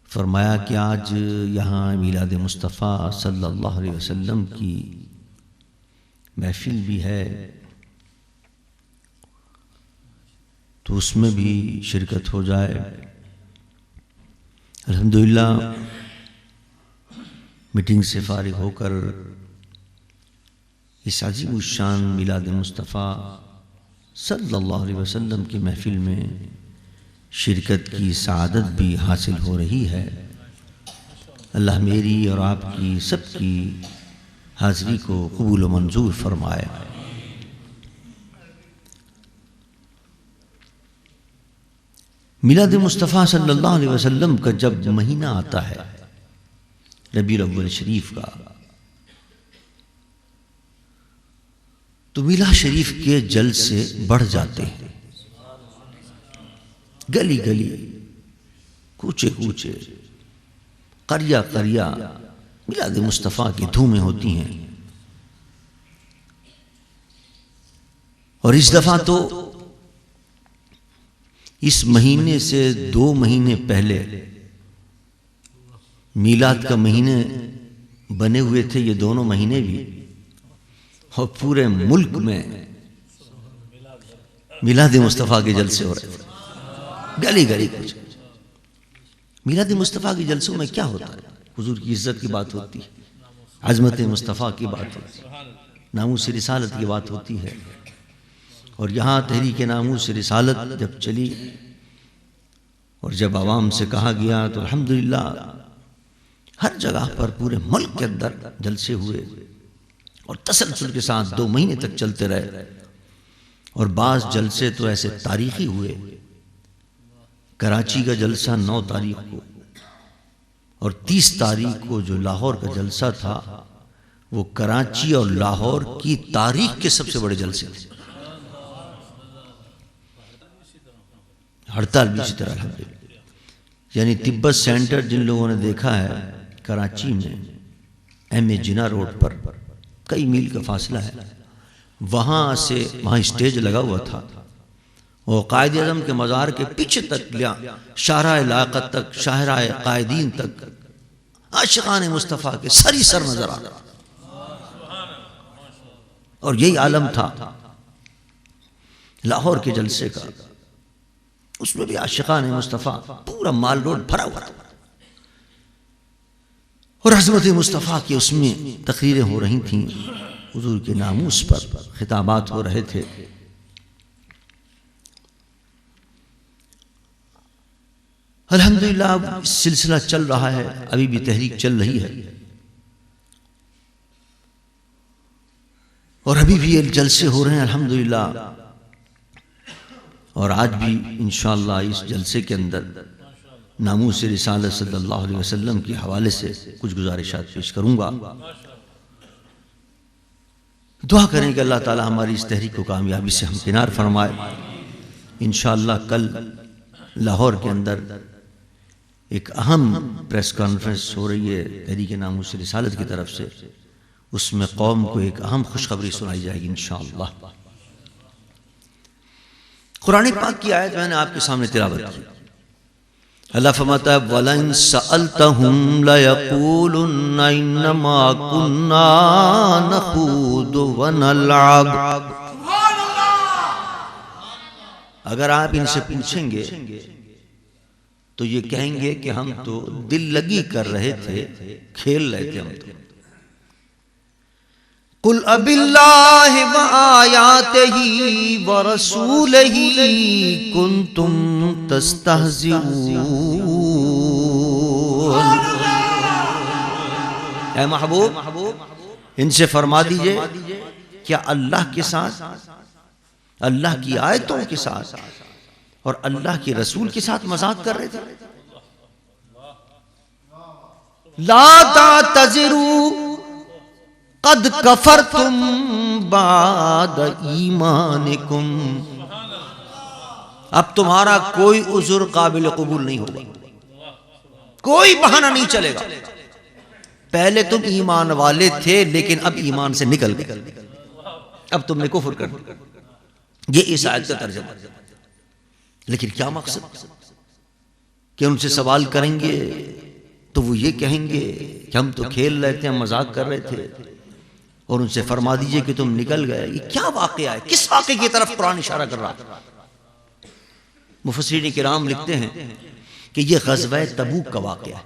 फरमाया कि आज यहाँ मिलाद मुस्तफ़ा सल्लल्लाहु अलैहि वसल्लम की महफिल भी है, तो उसमें भी शिरकत हो जाए। अल्हम्दुलिल्लाह मीटिंग से फारिग होकर इस अजीम शान मिलाद मुस्तफ़ा सल्लल्लाहु अलैहि वसल्लम की महफिल में शिरकत की सआदत भी हासिल हो रही है। अल्लाह मेरी और आपकी सबकी हाज़िरी को कबूल व मंजूर फरमाए। मिलाद मुस्तफ़ा सल्लल्लाहु अलैहि वसल्लम का जब महीना आता है रबीउल अव्वल शरीफ का, तो मिलाद शरीफ के जलसे बढ़ जाते हैं। गली गली, कूचे कूचे, करिया करिया मिलाद मुस्तफ़ा की धूमें होती हैं। और इस दफ़ा तो इस महीने से 2 महीने पहले मीलाद का महीने बने हुए थे, ये दोनों महीने भी, और पूरे मुल्क में मिलाद मुस्तफ़ा के जलसे हो रहे थे, गली गली कुछ। मिलाद मुस्तफ़ा के जलसों में क्या होता है? हुजूर की इज्जत की बात होती है, अज़मत मुस्तफ़ा की बात होती है, नामूस रिसालत की बात होती है। और यहाँ तहरीक नामूस रिसालत जब चली और जब आवाम से कहा गया तो अल्हम्दुलिल्लाह हर जगह पर पूरे मुल्क के अंदर जलसे हुए और तसलसल के साथ 2 महीने तक चलते रहे। और बाज़ जलसे तो ऐसे तारीखी हुए। कराची का जलसा 9 तारीख को और 30 तारीख को जो लाहौर का जलसा था वो कराची और लाहौर की तारीख के सबसे बड़े जलसे थे। हड़ताल भी इसी तरह अल्हम्दुलिल्लाह। यानी तिब्बत सेंटर जिन लोगों ने देखा है कराची में एम.ए. जिना रोड पर कई मील का फासला है, वहाँ से वहाँ स्टेज लगा हुआ था और कायद आज़म के मज़ार के पीछे तक लिया, शाहराह लाक़त तक, शाहराह कायदीन तक आशिक़ान मुस्तफ़ा के सरी सर नजर आ रहा। और यही आलम था लाहौर के जलसे का, उसमें भी आशिक़ान मुस्तफ़ा पूरा माल रोड भरा हुआ था और अज़मत मुस्तफ़ा की उसमें तकरीरें हो रही थीं, हुजूर के नामूस पर खिताबात हो रहे थे। अल्हम्दुलिल्लाह सिलसिला चल रहा है, अभी भी तहरीक चल रही है और अभी भी ये जलसे हो रहे हैं अल्हम्दुलिल्लाह। और आज भी इंशाअल्लाह इस जलसे के अंदर नामूस रिसालत सल्लल्लाहु अलैहि वसल्लम के हवाले से कुछ गुजारिशात पेश करूंगा। दुआ करें कि अल्लाह ताला हमारी इस तहरीक को कामयाबी से हमकिनार फरमाए। इंशाअल्लाह कल लाहौर के अंदर एक अहम प्रेस कॉन्फ्रेंस हो रही है तहरीक नामूस रिसालत की तरफ से, उसमें कौम को एक अहम खुशखबरी सुनाई जाएगी इंशाअल्लाह। कुरान पाक की आयत मैंने आपके सामने तिलावत की। अल्लाह फरमाता है वलन सअलतहुम लयक़ूलुन्ना इन्नमा कुन्ना नख़ूदु व नलअब। अगर आप इनसे पूछेंगे तो ये कहेंगे कि हम तो दिल लगी कर रहे थे, खेल रहे थे हम तो। कुल अबिल्लाहि व आयातिही व रसूलिही कुंतुम तस्तहज़िऊन। ऐ महबूब इनसे फरमा दीजिए क्या अल्लाह के साथ, अल्लाह की आयतों के साथ और अल्लाह के रसूल के साथ मजाक कर रहे थे? ला तातज़िरू कद कफरतुम बाद ईमानिकुम। अब तुम्हारा कोई उज़्र काबिल कबूल नहीं होगा, कोई बहाना नहीं चलेगा। पहले तुम ईमान वाले थे लेकिन अब ईमान से निकल गए, अब तुमने कुफ्र कर दिया। ये इस आयत का तर्जुमा। लेकिन क्या मकसद कि उनसे सवाल करेंगे तो वो ये कहेंगे कि हम तो खेल रहे थे, हम मजाक कर रहे थे, और उनसे फरमा दीजिए कि तुम निकल गए। ये क्या वाक़या है? किस वाक़े की तरफ कुरान इशारा कर रहा है? मुफस्सिरीन किराम लिखते हैं कि ये ग़ज़वा तबूक का वाक़या है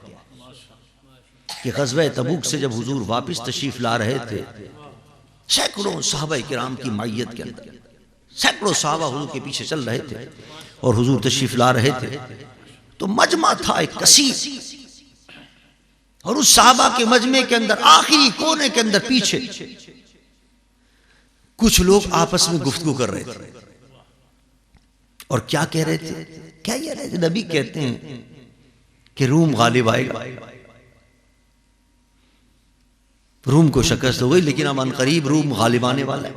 कि ग़ज़वा तबूक से जब हुजूर वापस तशरीफ ला रहे थे, सैकड़ों सहाबा किराम की मायत के अंदर सैकड़ों सहाबा हुजूर के पीछे चल रहे थे और हुजूर तशरीफ ला रहे थे, तो मजमा था एक कसीर, और उस सहाबा के मजमे के अंदर आखिरी कोने के अंदर पीछे कुछ लोग आपस में गुफ्तगू कर रहे थे। और क्या कह रहे थे? क्या कह रहे थे? नबी कहते हैं कि रूम गालिब आएगा, रूम को शिकस्त हो गई लेकिन अब अनकरीब रूम गालिब आने वाला है।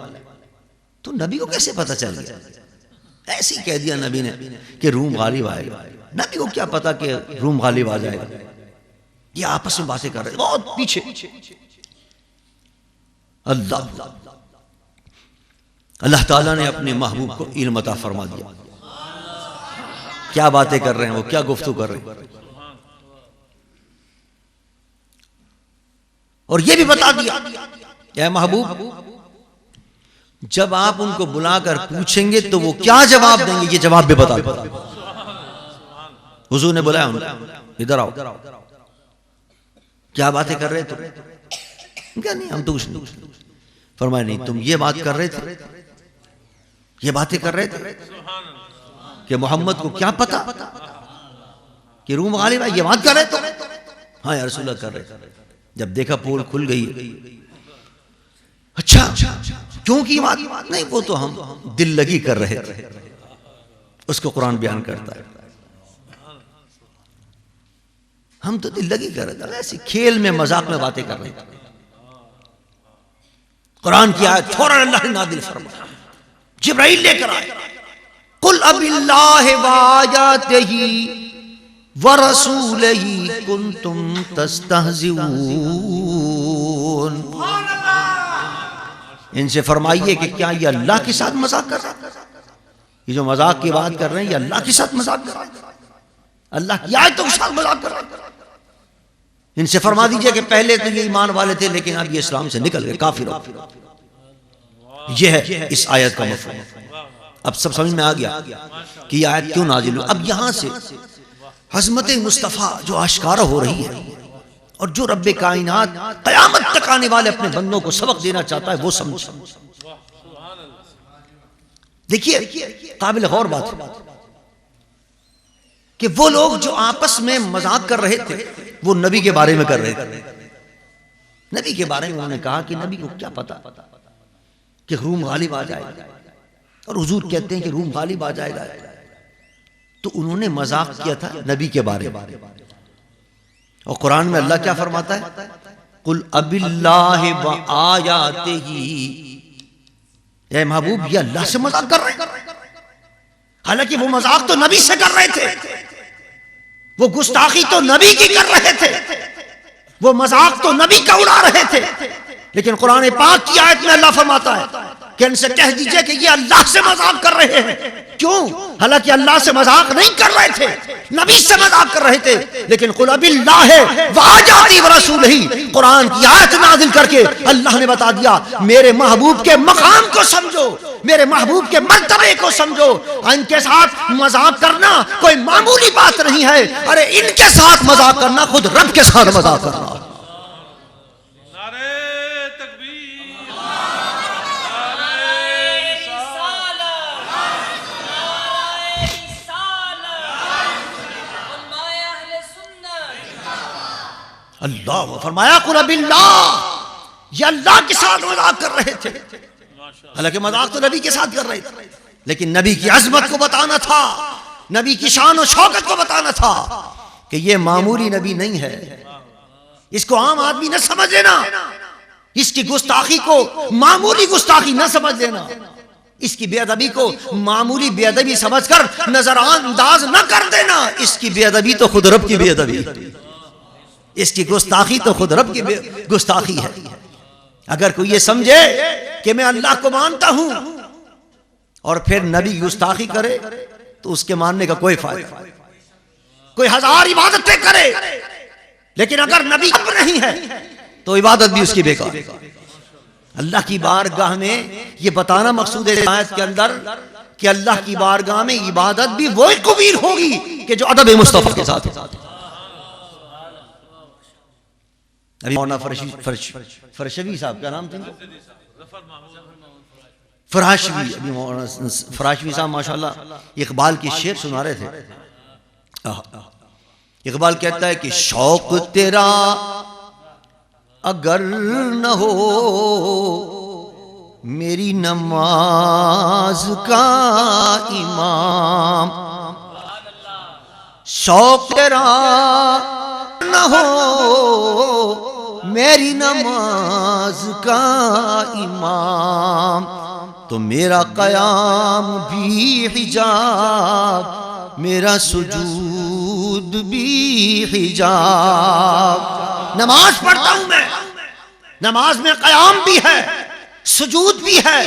तो नबी को कैसे पता चल गया? ऐसे ही कह दिया नबी ने कि रूम गालिब आएगा। नबी को क्या पता कि रूम गालिब आ जाएगा? ये आपस में बातें कर रहे बहुत पीछे। अल्लाह ताला ने अपने महबूब को इल्म अता फरमा दिया। क्या बातें कर रहे हैं वो, क्या गुफ्तगू कर रहे हैं। और ये भी बता दिया, ऐ महबूब जब आप उनको बुलाकर पूछेंगे तो वो क्या जवाब देंगे, ये जवाब भी बता दो। हुजूर ने बुलाया उनको, इधर आओ, क्या बातें कर रहे थे? क्या नहीं, हम तो कुछ नहीं। फरमाया नहीं, तुम ये बात कर रहे थे, ये बातें कर रहे थे कि मोहम्मद को क्या पता कि रूम गालिब है, ये बात कर रहे थे? हाँ या रसूलल्लाह कर रहे थे। जब देखा पोल खुल गई, अच्छा क्यों की बात? नहीं, वो तो हम दिल लगी कर रहे थे। उसको कुरान बयान करता है, हम तो दिल लगी कर रहे थे, ऐसी खेल में मजाक में बातें कर रहे थे। कुरान की आयत फौरन अल्लाह ने नादिल फरमाया, जिब्राइल लेकर आए, कुल अबिल्लाहि व आयातिही व रसूलिही कुंतुम तस्तहजिऊन। इनसे फरमाइए कि क्या ये अल्लाह के साथ मजाक कर रहा है? ये जो मजाक की बात कर रहे हैं, ये अल्लाह के साथ मजाक कर रहा है, अल्लाह की आयतों के साथ मजाक कर रहा है। इनसे फरमा दीजिए कि पहले तो ये ईमान वाले थे, लेकिन अब ये इस्लाम से निकल गए, काफिर हो। ये है इस आयत का मफहूम। अब सब समझ में आ गया कि ये आयत क्यों नाजिल हुई। अब यहां से हज़मत मुस्तफ़ा जो आश्कारा हो रही है, और जो रब्बे कायनात क़यामत तक आने वाले अपने बंदों को सबक देना चाहता है, वो समझ। देखिए काबिल गौर बात है कि वो लोग जो आपस में मजाक कर रहे थे, वो नबी के बारे में कर रहे थे। नबी के बारे में उन्होंने कहा कि नबी को क्या पता कि रूम गालिब आ जाएगा, और हुजूर कहते हैं कि रूम गालिब आ जाएगा। तो उन्होंने मजाक किया था नबी के बारे में। और कुरान में अल्लाह क्या फरमाता है, कुल अबिल्लाहि व आयातिही। ऐ महबूब, ये अल्लाह से मजाक कर रहे हैं, हालांकि वो मजाक तो नबी से कर रहे थे, वो गुस्ताखी तो नबी की कर रहे थे, वो मजाक तो नबी का उड़ा रहे थे। लेकिन कुरान पाक की आयत में अल्लाह फरमाता है कि इनसे कह दीजिए कि ये अल्लाह से मजाक कर रहे हैं। क्यों? हालांकि अल्लाह से मजाक नहीं कर रहे थे, नबी से मजाक कर रहे थे। लेकिन कुल अबिल्लाहि व आयातिही व रसूलिही, कुरान की आयत नाज़िल करके अल्लाह ने बता दिया, मेरे महबूब के मकाम को समझो, मेरे महबूब के मर्तबे को समझो। इनके साथ मजाक करना कोई मामूली बात नहीं है। अरे इनके साथ मजाक करना खुद रब के साथ मजाक करना। अल्लाह फरमाया कुल अबिल्लाह, ये अल्लाह के साथ मजाक कर रहे थे, हालांकि मजाक तो नबी के साथ कर रहे थे। लेकिन नबी की अजमत को बताना था, नबी की शान और शौकत को बताना था कि ये मामूली नबी नहीं है, इसको आम आदमी न समझ लेना, इसकी गुस्ताखी को मामूली गुस्ताखी न समझ लेना, इसकी बेअदबी को मामूली बेअदबी समझकर नजरअंदाज न कर देना। इसकी बेअदबी तो खुद रब की बेअदबी, इसकी गुस्ताखी तो खुद रब की गुस्ताखी है। अगर कोई ये समझे कि मैं अल्लाह को मानता हूं और फिर नबी गुस्ताखी करे, तो उसके मानने का कोई फायदा। कोई हजार इबादतें करे, लेकिन अगर नबी नहीं है तो इबादत भी उसकी बेकार। अल्लाह की बारगाह में ये बताना मकसूद है आयत के अंदर कि अल्लाह की बारगाह में इबादत भी वही कबील होगी कि जो अदब मुस्तफा के साथ है। अभी मौलाना फरशवी साहब का नाम था, फराशवी, अभी मौलाना फराशवी साहब माशाल्लाह इकबाल की शेर सुना रहे थे। इकबाल कहता है कि शौक तेरा अगर न हो मेरी नमाज का इमाम, शौक तेरा न हो मेरी नमाज का इमाम, तो मेरा क़याम भी हिजाब, मेरा सुजूद भी हिजाब। नमाज पढ़ता हूं मैं, नमाज में क़याम भी है, सुजूद भी है,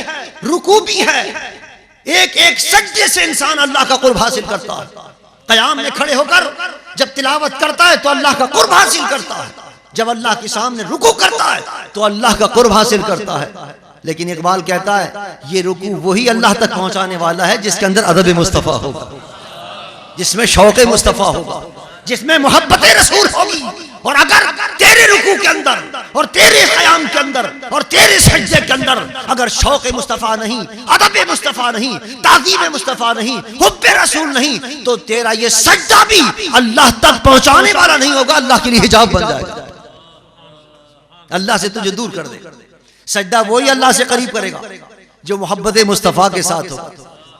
रुकू भी है। एक एक सजदे से इंसान अल्लाह का कुर्ब हासिल करता है। क़याम में खड़े होकर जब तिलावत करता है तो अल्लाह का कुर्ब हासिल करता है, जब अल्लाह के सामने रुकू करता है तो अल्लाह का कुर्ब हासिल करता है। लेकिन इकबाल कहता है ये रुकू वही अल्लाह तक पहुंचाने वाला है जिसके अंदर अदब मुस्तफ़ा होगा, जिसमें शौक़ मुस्तफ़ा होगा, जिसमें मोहब्बत रसूल होगी। और अगर तेरे रुकू के अंदर और तेरे क़याम के अंदर और तेरे सजदे के अंदर अगर शौक़ मुस्तफ़ा नहीं, अदब मुस्तफ़ा नहीं, ताज़ीम मुस्तफ़ा नहीं, हुब्बे रसूल नहीं, तो तेरा ये सजदा भी अल्लाह तक पहुंचाने वाला नहीं होगा, अल्लाह के लिए हिजाब बन जाएगा, अल्लाह से तुझे दूर कर देगा। सजदा वही अल्लाह से करीब करेगा जो मोहब्बत मुस्तफ़ा के साथ होगा,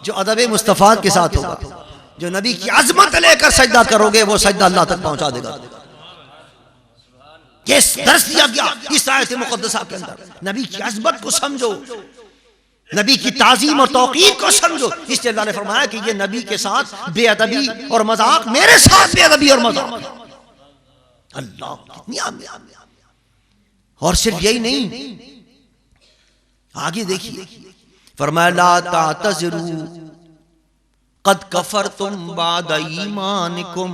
जो अदब मुस्तफ़ा के साथ होगा, जो नबी की अजमत लेकर सजदा करोगे वो सजदा अल्लाह तक पहुंचा देगा। ये दर्स दिया गया इस आयत मुक़द्दसा के अंदर, नबी की अजमत को समझो, नबी की ताज़ीम और तौक़ीर को समझो। इसलिए अल्लाह ने फरमाया कि ये नबी के साथ बेअदबी और मजाक, मेरे साथ बेअदबी और मजाक। अल्लाह कितनी आम। और सिर्फ यही नहीं, आगे देखिए फरमाया ला तातज़िरू क़द कफ़रतुम बाद ईमानिकुम,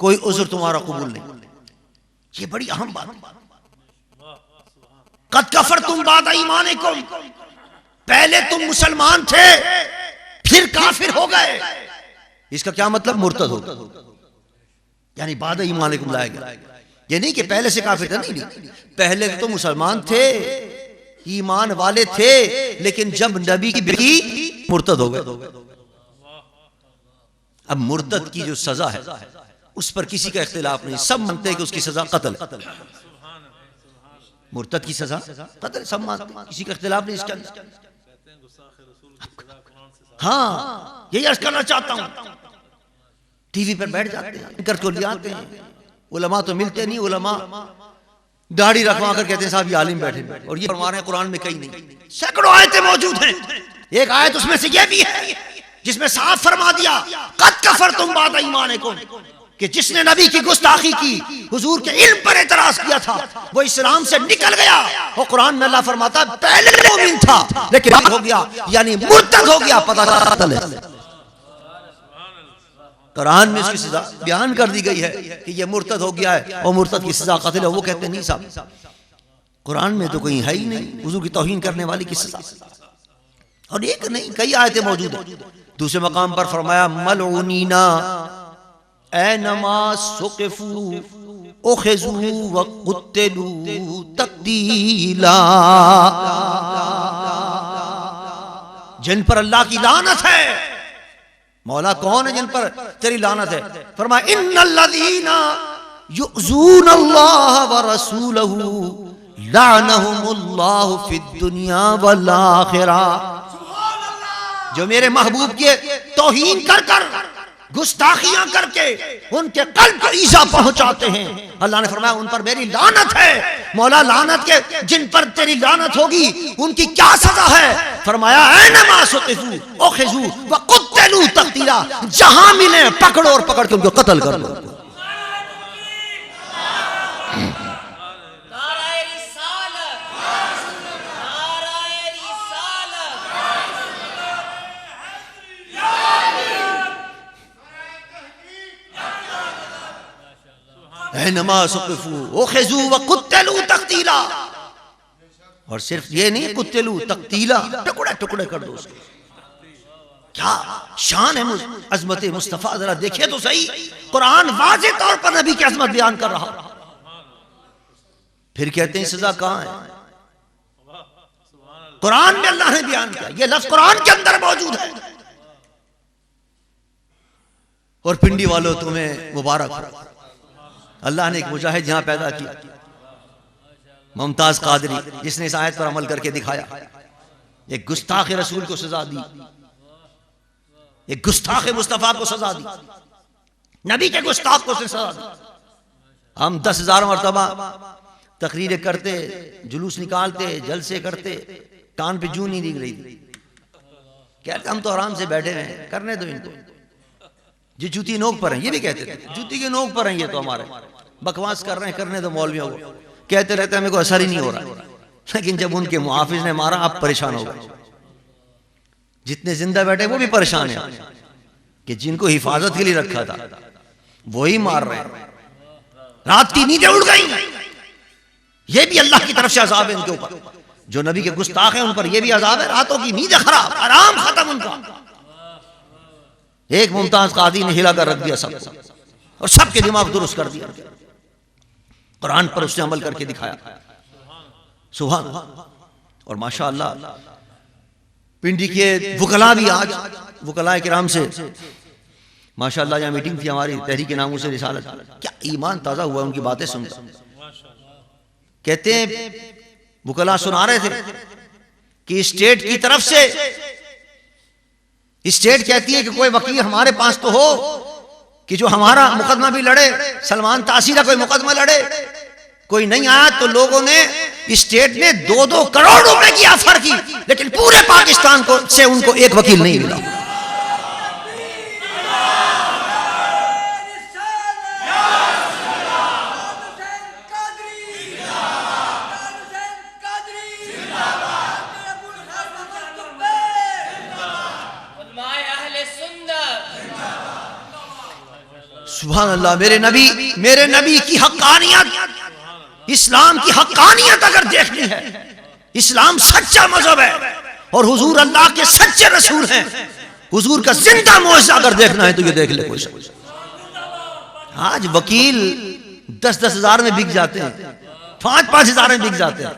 कोई उज़्र तुम्हारा कबूल नहीं। ये बड़ी अहम बात। क़द कफ़रतुम बाद ईमानिकुम, पहले तुम मुसलमान थे फिर काफिर हो गए। इसका क्या मतलब? मुर्तद हो गए, यानी बाद ईमानिकुम लाया गया। ये नहीं कि पहले से काफिर थे, नहीं, पहले तो मुसलमान थे, ईमान वाले थे, लेकिन जब नबी की बेटी मुर्तद हो गए। अब मुर्तद की जो सजा है उस पर किसी का इख्तिलाफ नहीं, सब मानते हैं कि उसकी सजा कत्ल है। मुर्तद की सजा कत्ल, सब मानते हैं, किसी का इख्तिलाफ नहीं इसके अंदर। हाँ, यही अर्ज करना चाहता हूं। टीवी पर बैठ जाते हैं, कर को ले आते हैं, उलमा तो मिलते नहीं, उलमा दाढ़ी रखवा कर कहते हैं साहब ये आलिम बैठे, और ये फरमा रहे हैं कुरान में कहीं नहीं, सैकड़ों आयतें मौजूद हैं। एक आयत उसमें से ये भी है जिसमें साफ फरमा दिया क़द कफ़रतुम बाद ईमानिकुम, कि जिसने नबी की गुस्ताखी की, हुजूर के इल्म पर एतराज किया था, वो इस्लाम से निकल गया। और कुरान में अल्लाह फरमाता है पहले मोमिन था लेकिन हो गया, यानी मुर्तद हो गया, पता चला। कुरान में इसकी सजा बयान कर दी गई है कि ये मुर्तद हो गया है और मुर्तद की सजा कत्ल है। वो कहते नहीं साहब, कुरान में तो कहीं है ही नहीं हुजूर की तौहीन करने वाली की सजा। और एक नहीं, कई आयतें मौजूद है। दूसरे मकाम पर फरमाया मलऊनीना ऐनमा सुक़िफू उख़िज़ू व क़ुत्तिलू तक़दीला, जिन पर अल्लाह की लानत है। मौला कौन है जिन पर तेरी लानत है? फरमाया इन्नल्लज़ीना युज़ूनल्लाह व रसूलहू लानहुमुल्लाहु फिद दुनिया वल आखिरा, जो मेरे महबूब के तौहीन कर कर, गुस्ताखियां करके उनके कल्ब को ईजा पहुंचाते हैं, अल्लाह ने फरमाया उन पर मेरी लानत है। मौला लानत के जिन पर तेरी लानत होगी उनकी क्या सजा है? फरमाया ऐनमा सुक़िफू उख़िज़ू व क़ुत्तिलू तक़दीरा, जहां मिले पकड़ो और पकड़ के उनको कत्ल कर दो। ऐनमा सुक़िफू उख़िज़ू व क़ुत्तिलू तक़दीला, और सिर्फ ये नहीं कुत्तिलू तक़दीला, टुकड़े टुकड़े कर दो उसको। क्या शान है अज़मत मुस्तफ़ा, जरा देखिए तो सही। कुरान वाज़ेह तौर पर नबी की अज़मत बयान कर रहा, फिर कहते हैं सजा कहां है? कुरान में अल्लाह ने बयान किया, ये लफ्ज़ कुरान के अंदर मौजूद है। और पिंडी वालों तुम्हें मुबारक हो, अल्लाह ने एक मुजाहिद यहां पैदा किया, मुमताज कादरी, जिसने इस आयत पर अमल करके दिखाया। एक गुस्ताख रसूल को सजा दी, एक गुस्ताख मुस्तफ़ा को सजा दी, नबी के गुस्ताख को सजा दी। हम 10,000 मरतबा तकरीरें करते, जुलूस निकालते, जलसे करते, कान पे जूं नहीं दिख रही थी। कहते हम तो आराम से बैठे हैं, करने दो इनको, जो जूती नोक पर हैं, ये भी कहते थे जूती के नोक पर हैं, ये तो हमारे बकवास कर रहे हैं, करने दो मौलवियों को। कहते रहते हैं मेरे को असर ही नहीं हो रहा, लेकिन जब उनके मुहाफिज ने मारा आप परेशान हो गए। जितने जिंदा बैठे वो भी परेशान हैं कि जिनको हिफाजत के लिए रखा था वही मार रहे हैं। रात की नींदें उड़ गई। ये भी अल्लाह की तरफ से अजाब है इनके ऊपर। जो नबी के गुस्ताख हैं उन पर यह भी अजाब है। रातों की नींदें खराब, आराम खत्म उनका। एक मुमताज कादी ने हिला कर रख दिया सबको और सबके दिमाग दुरुस्त कर दिया। कुरान पर उसने अमल करके दिखाया। सुभान। और माशाअल्लाह पिंडी के वकला भी आज वकलाए किराम से माशाअल्लाह यहाँ मीटिंग थी हमारी तहरीक नामों से रिसालत। क्या ईमान ताजा हुआ उनकी बातें सुनकर। कहते हैं वकला सुना रहे थे कि स्टेट की तरफ से स्टेट कहती है कि कोई वकील हमारे पास तो हो कि जो हमारा मुकदमा भी लड़े, सलमान तासी का कोई मुकदमा लड़े। कोई नहीं आया तो लोगों ने स्टेट ने 2-2 करोड़ रुपए की ऑफर की, लेकिन पूरे पाकिस्तान को से उनको एक वकील नहीं मिला। सुभान अल्लाह। मेरे नबी की हक्कानियत, इस्लाम की हक्कानियत अगर देखनी है, इस्लाम सच्चा मजहब है और हुजूर अल्लाह के सच्चे रसूल हैं। हुजूर का जिंदा मौजज़ा अगर देखना है तो ये देख ले कोई सब। आज वकील 10-10 हजार में बिक जाते हैं, 5-5 हजार में बिक जाते हैं।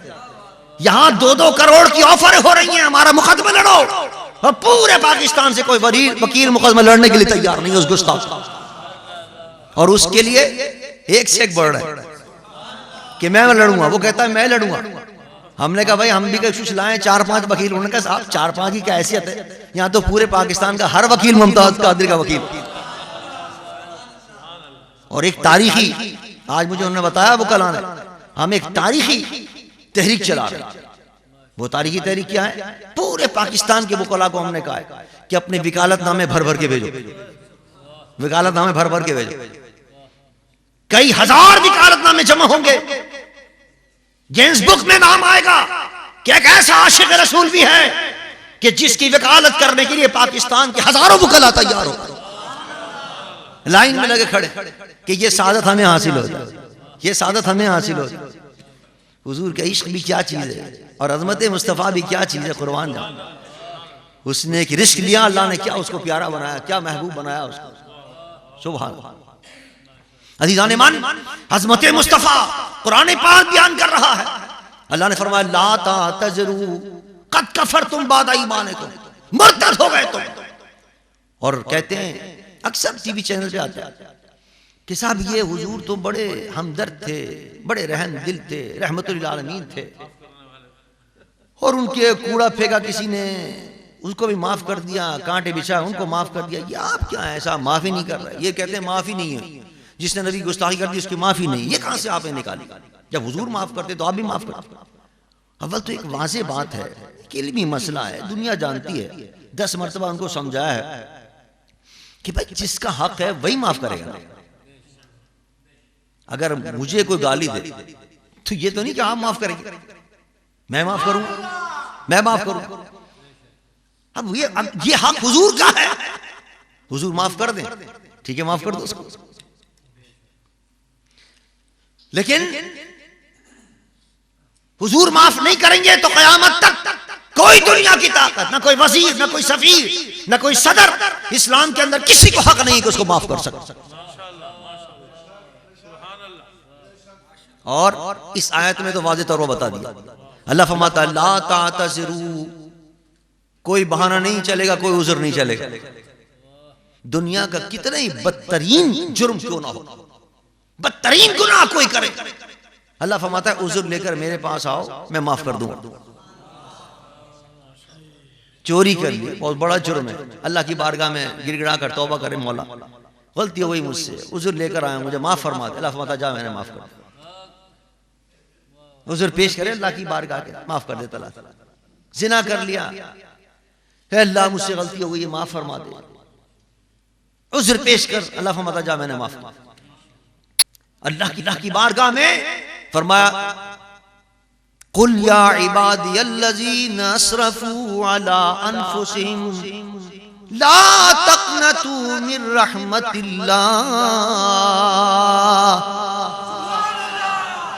यहां 2-2 करोड़ की ऑफर हो रही हैं, हमारा मुकदमा लड़ो, और पूरे पाकिस्तान से कोई वकील मुकदमा लड़ने के लिए तैयार नहीं है उस गुस्ताख। और उसके लिए एक से एक बढ़ रहा है कि मैं लड़ूंगा, वो कहता है मैं लड़ूंगा। हमने कहा भाई हम भी कुछ लाए 4-5 वकील। उन्होंने कहा साहब 4-5 की क्या हैसियत है, यहां तो पूरे पाकिस्तान का हर वकील मुमताज कादरी का वकील। और एक तारीखी, आज मुझे उन्होंने बताया वो कल आने, हम एक तारीखी तहरीक चला रहे। वो तारीखी तहरीक क्या है? पूरे पाकिस्तान के वकला को हमने कहा है कि अपने वकालतनामे भर भर के भेजो, वकालतनामे भर भर के भेजो। कई हजार वकालतनामे जमा होंगे, गिनीज बुक में नाम आएगा कि एक ऐसा आशिक रसूल भी है कि जिसकी वकालत करने के लिए पाकिस्तान के हजारों वकला तैयार हो, लाइन में लगे खड़े कि ये सादत हमें हासिल हो जाए, ये सादत हमें हासिल हो जाए। हुजूर का इश्क भी क्या चीज है और अजमत मुस्तफ़ा भी क्या चीज है, कुर्बान जान। उसने एक रिस्क लिया, अल्लाह ने क्या उसको प्यारा बनाया, क्या महबूब बनाया उसको। सुभान अज़ीज़ान ईमान, अज़मत मुस्तफ़ा कुरान पाक बयान कर रहा है। अल्लाह ने फरमाया ला तातज़रू क़द कफ़रतुम बाद ईमानिकुम, मुर्तद हो गए तुम। और कहते हैं अक्सर टीवी चैनल पे आते हैं कि साहब ये हुजूर तो बड़े हमदर्द थे, बड़े रहम दिल थे, रहमतुल लिल आलमीन थे, और उनके कूड़ा फेंका किसी ने उसको भी माफ कर दिया, कांटे बिछा उनको माफ कर दिया। ये आप क्या है, ऐसा माफी नहीं कर रहे। ये कहते हैं माफी नहीं है, जिसने नबी गुस्ताखी कर दी उसकी माफी नहीं। ये कहां से आपने निकाली? जब हुजूर माफ करते तो आप भी माफ करते। अव्वल तो एक वाज़ेह बात है कि इल्मी मसला है, दुनिया जानती है, 10 मरतबा उनको समझाया है कि भाई जिसका हक है वही माफ करेगा। अगर मुझे कोई गाली दे तो ये तो नहीं कि आप माफ करेंगे, मैं माफ करूं, मैं माफ करूं। अब ये हक हुजूर का है, हुजूर माफ कर दें, ठीक है माफ कर दो उसको। लेकिन हुजूर माफ नहीं करेंगे तो कयामत तक कोई दुनिया की ताकत, ना कोई वजीर, ना कोई सफीर, ना कोई सदर इस्लाम के अंदर किसी को हक नहीं कि उसको माफ कर सके। और इस आयत में तो वाज़ेह तौर पर बता दिया। अल्लाह फरमाता है ला तातज़रू, कोई बहाना नहीं चलेगा, कोई उज़र नहीं चलेगा। दुनिया का कितना ही बदतरीन जुर्म क्यों ना हो, बदतरीन गुनाह कोई करे, अल्लाह फरमाता है उज़र लेकर मेरे पास आओ, मैं माफ कर दूंगा। चोरी कर ली, बहुत बड़ा जुर्म है, अल्लाह की बारगाह में गिड़गिड़ा कर तौबा करे, मौला गलती हो गई मुझसे, उज़र लेकर आया, मुझे माफ फरमा दे। अल्लाह फरमाता जा मैंने माफ कर दिया। उज़र पेश करे अल्लाह की बारगाह के, माफ कर देता अल्लाह। जिना कर लिया, अल्लाह मुझसे गलती हो गई, माफ फरमा दे। उज़र पेश कर, अल्लाह फरमाता जा मैंने माफ कर। अल्लाह की बारगाह में फरमाया कुल या इबादियल्लज़ीना असरफू अला अनफुसिहिम ला तक़नतू मिन रहमतिल्लाह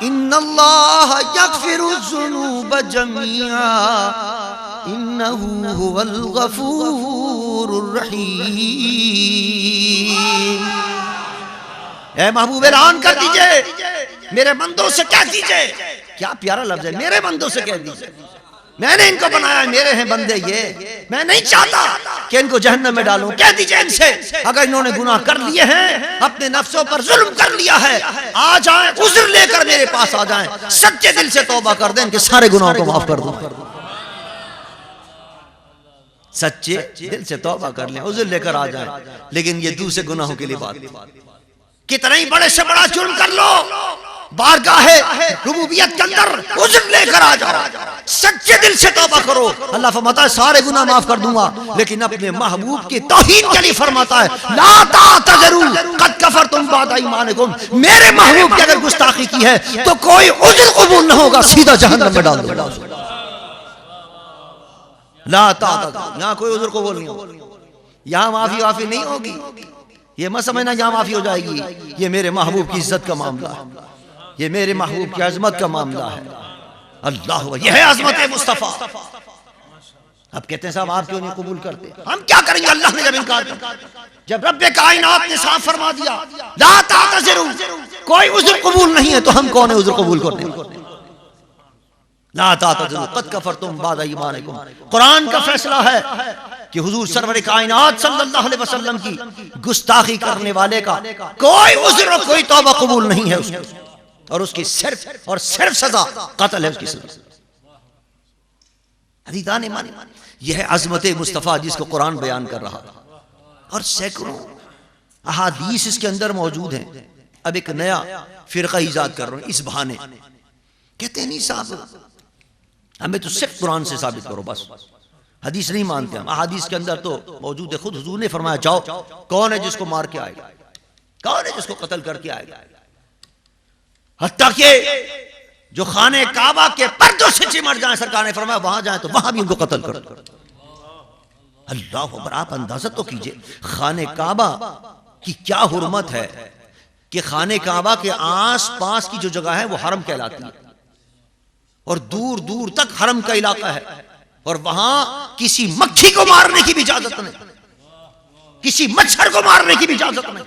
इन्नल्लाह यग़फ़िरुज़्ज़ुनूब जमीआ इन्नहू हुवल गफ़ूरुर रहीम। ऐ महबूब ऐलान कर दीजिए, मेरे बंदों से कह दीजिए, क्या प्यारा लफ्ज़ है, मेरे बंदों से कह दीजिए, मैंने इनको बनाया, मेरे हैं बंदे ये, मैं नहीं चाहता कि इनको जहन्नम में डालूं। कह दीजिए इनसे, अगर इन्होंने गुनाह कर लिए हैं, अपने नफ्सों पर जुल्म कर लिया है, आ जाएं, उज़्र लेकर मेरे पास आ जाएं, सच्चे दिल से तौबा कर दें, इनके सारे गुनाहों को माफ कर दूं। सच्चे दिल से तौबा कर लें, उज़्र लेकर आ जाएं। लेकिन ये दूसरे गुनाहों के लिए बात, कितना ही बड़े से बड़ा जुर्म कर लो, बारगाहे रुबूबियत के अंदर उज़्र लेकर आ जाओ, सच्चे दिल से तौबा करो, अल्लाह फरमाता है सारे गुनाह माफ कर दूंगा। लेकिन अपने महबूब की तौहीन के लिए फरमाता है ला तातज़रू क़द कफ़रतुम बाद ईमानिकुम। मेरे महबूब की अगर गुस्ताखी की है तो कोई उज़्र कबूल न होगा, सीधा जहन्नम में डाल दो। ला तातज़रू, यहाँ कोई उज़्र कबूल नहीं होगा, यहाँ माफी नहीं होगी। ये मत समझना यहाँ माफी हो जाएगी, ये मेरे महबूब की इज्जत का मामला है, ये मेरे महबूब की अजमत का मामला है। अल्लाह, यह है अजमत मुस्तफा। अब कहते हैं साहब आप क्यों नहीं कबूल करते, हम क्या करेंगे? अल्लाह ने जब इनकार कर, जब रब्बे कायनात ने साफ फरमा दिया ला तातज़रू, कोई उज़्र कबूल नहीं है, तो हम कौन है उज़्र कबूल करने? ला तातज़रू क़द कफ़रतुम बाद ईमानिकुम। कुरान का फैसला है कि हुजूर सरवर कायनात सल्लल्लाहु अलैहि वसल्लम की गुस्ताखी करने वाले का कोई उज़्र, कोई तौबा कबूल नहीं है उसकी, और उसकी सिर्फ और सिर्फ सजा कत्ल है उसकी सजा। अदीदान ईमान, यह है अज़मत मुस्तफ़ा जिसको कुरान बयान कर रहा, और सैकड़ों अहादीस इसके अंदर मौजूद हैं। अब एक नया फिरका ईजाद कर रहा हूं इस बहाने। कहते हैं नहीं साहब, हमें तो सिर्फ कुरान से साबित करो, बस हदीस नहीं मानते हम। अहादीस के अंदर तो मौजूद है, खुद हुजूर ने फरमाया जाओ, कौन है जिसको मार के आएगा, कौन है जिसको कत्ल करके आएगा। हत्ता के जो खाने काबा के पर्दों से चिमट जाए, सरकार ने फरमाया वहां जाए तो वहां भी उनको कत्ल करो। अल्लाह अकबर, आप अंदाजा तो कीजिए खाने काबा की क्या हुर्मत है कि खाने काबा के आस पास की जो जगह है वो हरम कहलाती है, और दूर दूर तक हरम का इलाका है, और वहां किसी मक्खी को मारने की भी इजाजत नहीं, किसी मच्छर को मारने की भी इजाजत नहीं।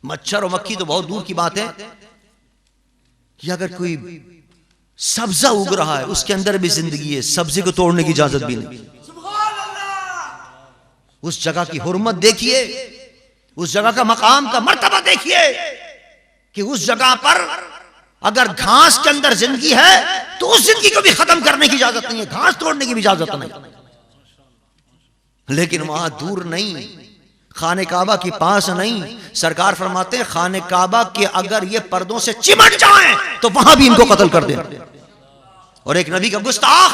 मच्छर और मक्खी तो बहुत दूर की बात है, कि अगर कोई सब्जा उग रहा है उसके अंदर भी जिंदगी है, सब्जे को तोड़ने की इजाजत भी नहीं। उस जगह की हुर्मत देखिए, उस जगह का मकाम का मर्तबा देखिए कि उस जगह पर अगर घास के अंदर जिंदगी है तो उस जिंदगी को भी खत्म करने की इजाजत नहीं है, घास तोड़ने की भी इजाजत नहीं। लेकिन वहां दूर नहीं, खाने काबा के पास नहीं, सरकार फरमाते हैं खाने काबा के अगर ये पर्दों से चिमट जाएं तो वहां भी इनको कत्ल कर दें। और एक नबी का गुस्ताख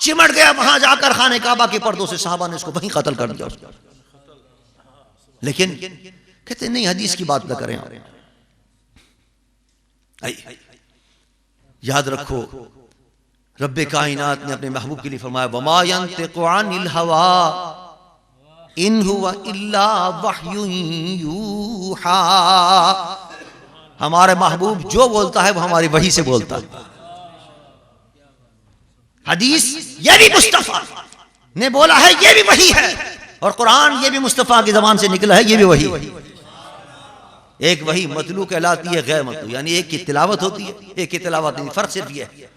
चिमट गया वहां जाकर खाने काबा के पर्दों से, साहबा ने इसको वहीं कत्ल कर दिया। लेकिन कहते नहीं हदीस की बात न करें। याद रखो रब्बे कायनात ने अपने महबूब के लिए फरमाया वमा यंतिकु अनिल हवा इन हुवा इल्ला वह्युन यूहा। हमारे महबूब जो बोलता है वो हमारी वही से बोलता है। हदीस ये भी मुस्तफा ने बोला है, ये भी वही है, और कुरान ये भी मुस्तफा की जबान से निकला है, ये भी वही है। एक वही मतलू कहलाती है, गैर मतलू, यानी एक की तिलावत होती है, एक की तिलावत नहीं। फर्क सिर्फ ये है,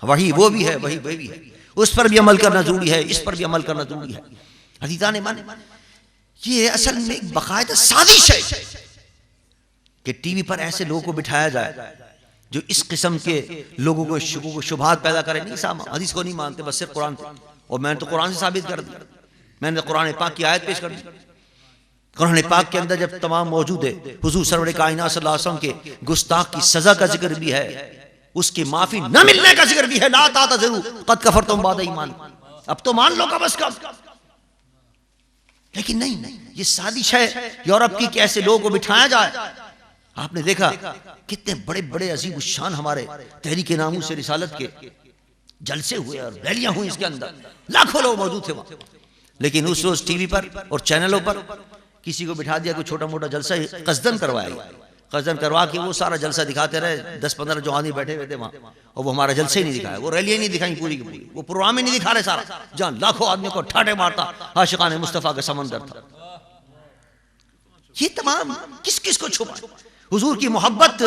वही वो भी है, वही वो भी है, उस पर भी अमल करना जरूरी है, इस पर भी अमल करना जरूरी है। अजीज़ान मान, ये असल में एक बाकायदा साजिश है कि टीवी पर ऐसे लोगों को बिठाया जाए जो इस किस्म के लोगों को शुबहात पैदा करें। नहीं साहब, हदीस को नहीं मानते, बस सिर्फ कुरान से, और मैंने तो कुरान से साबित कर दिया। मैंने कुरान पाक की आयत पेश कर दी। कुरान पाक के अंदर जब तमाम मौजूद है, हुजूर सरवर कायनात सल्लल्लाहु अलैहि वसल्लम के गुस्ताख की सजा का जिक्र भी है, उसकी माफी न मिलने का जिक्र भी है। ला तातज़रू क़द कफ़रतुम बाद ईमान, अब तो मान लो का बस कब। लेकिन नहीं, ये साजिश है यूरोप की, कैसे लोगों को बिठाया जाए। आपने देखा कितने बड़े बड़े अजीब शान हमारे तहरीक नामूस से रिसालत के जलसे हुए और रैलियां हुई, इसके अंदर लाखों लोग मौजूद थे वहां। लेकिन उस रोज टीवी पर और चैनलों पर किसी को बिठा दिया, कोई छोटा मोटा जलसा कसदन करवाया, कसदन करवा के वो सारा जलसा दिखाते रहे, 10-15 जो आदमी बैठे हुए थे वहां, और वो हमारा जलसा ही नहीं दिखाया, वो रैलियां नहीं दिखाई पूरी की पूरी, वो प्रोग्राम ही नहीं दिखा रहे सारा, जहां लाखों आदमियों को ठाटे मारता आशिकाने मुस्तफा का समंदर था। ये तमाम किस किस को छुपा? हुजूर की मोहब्बत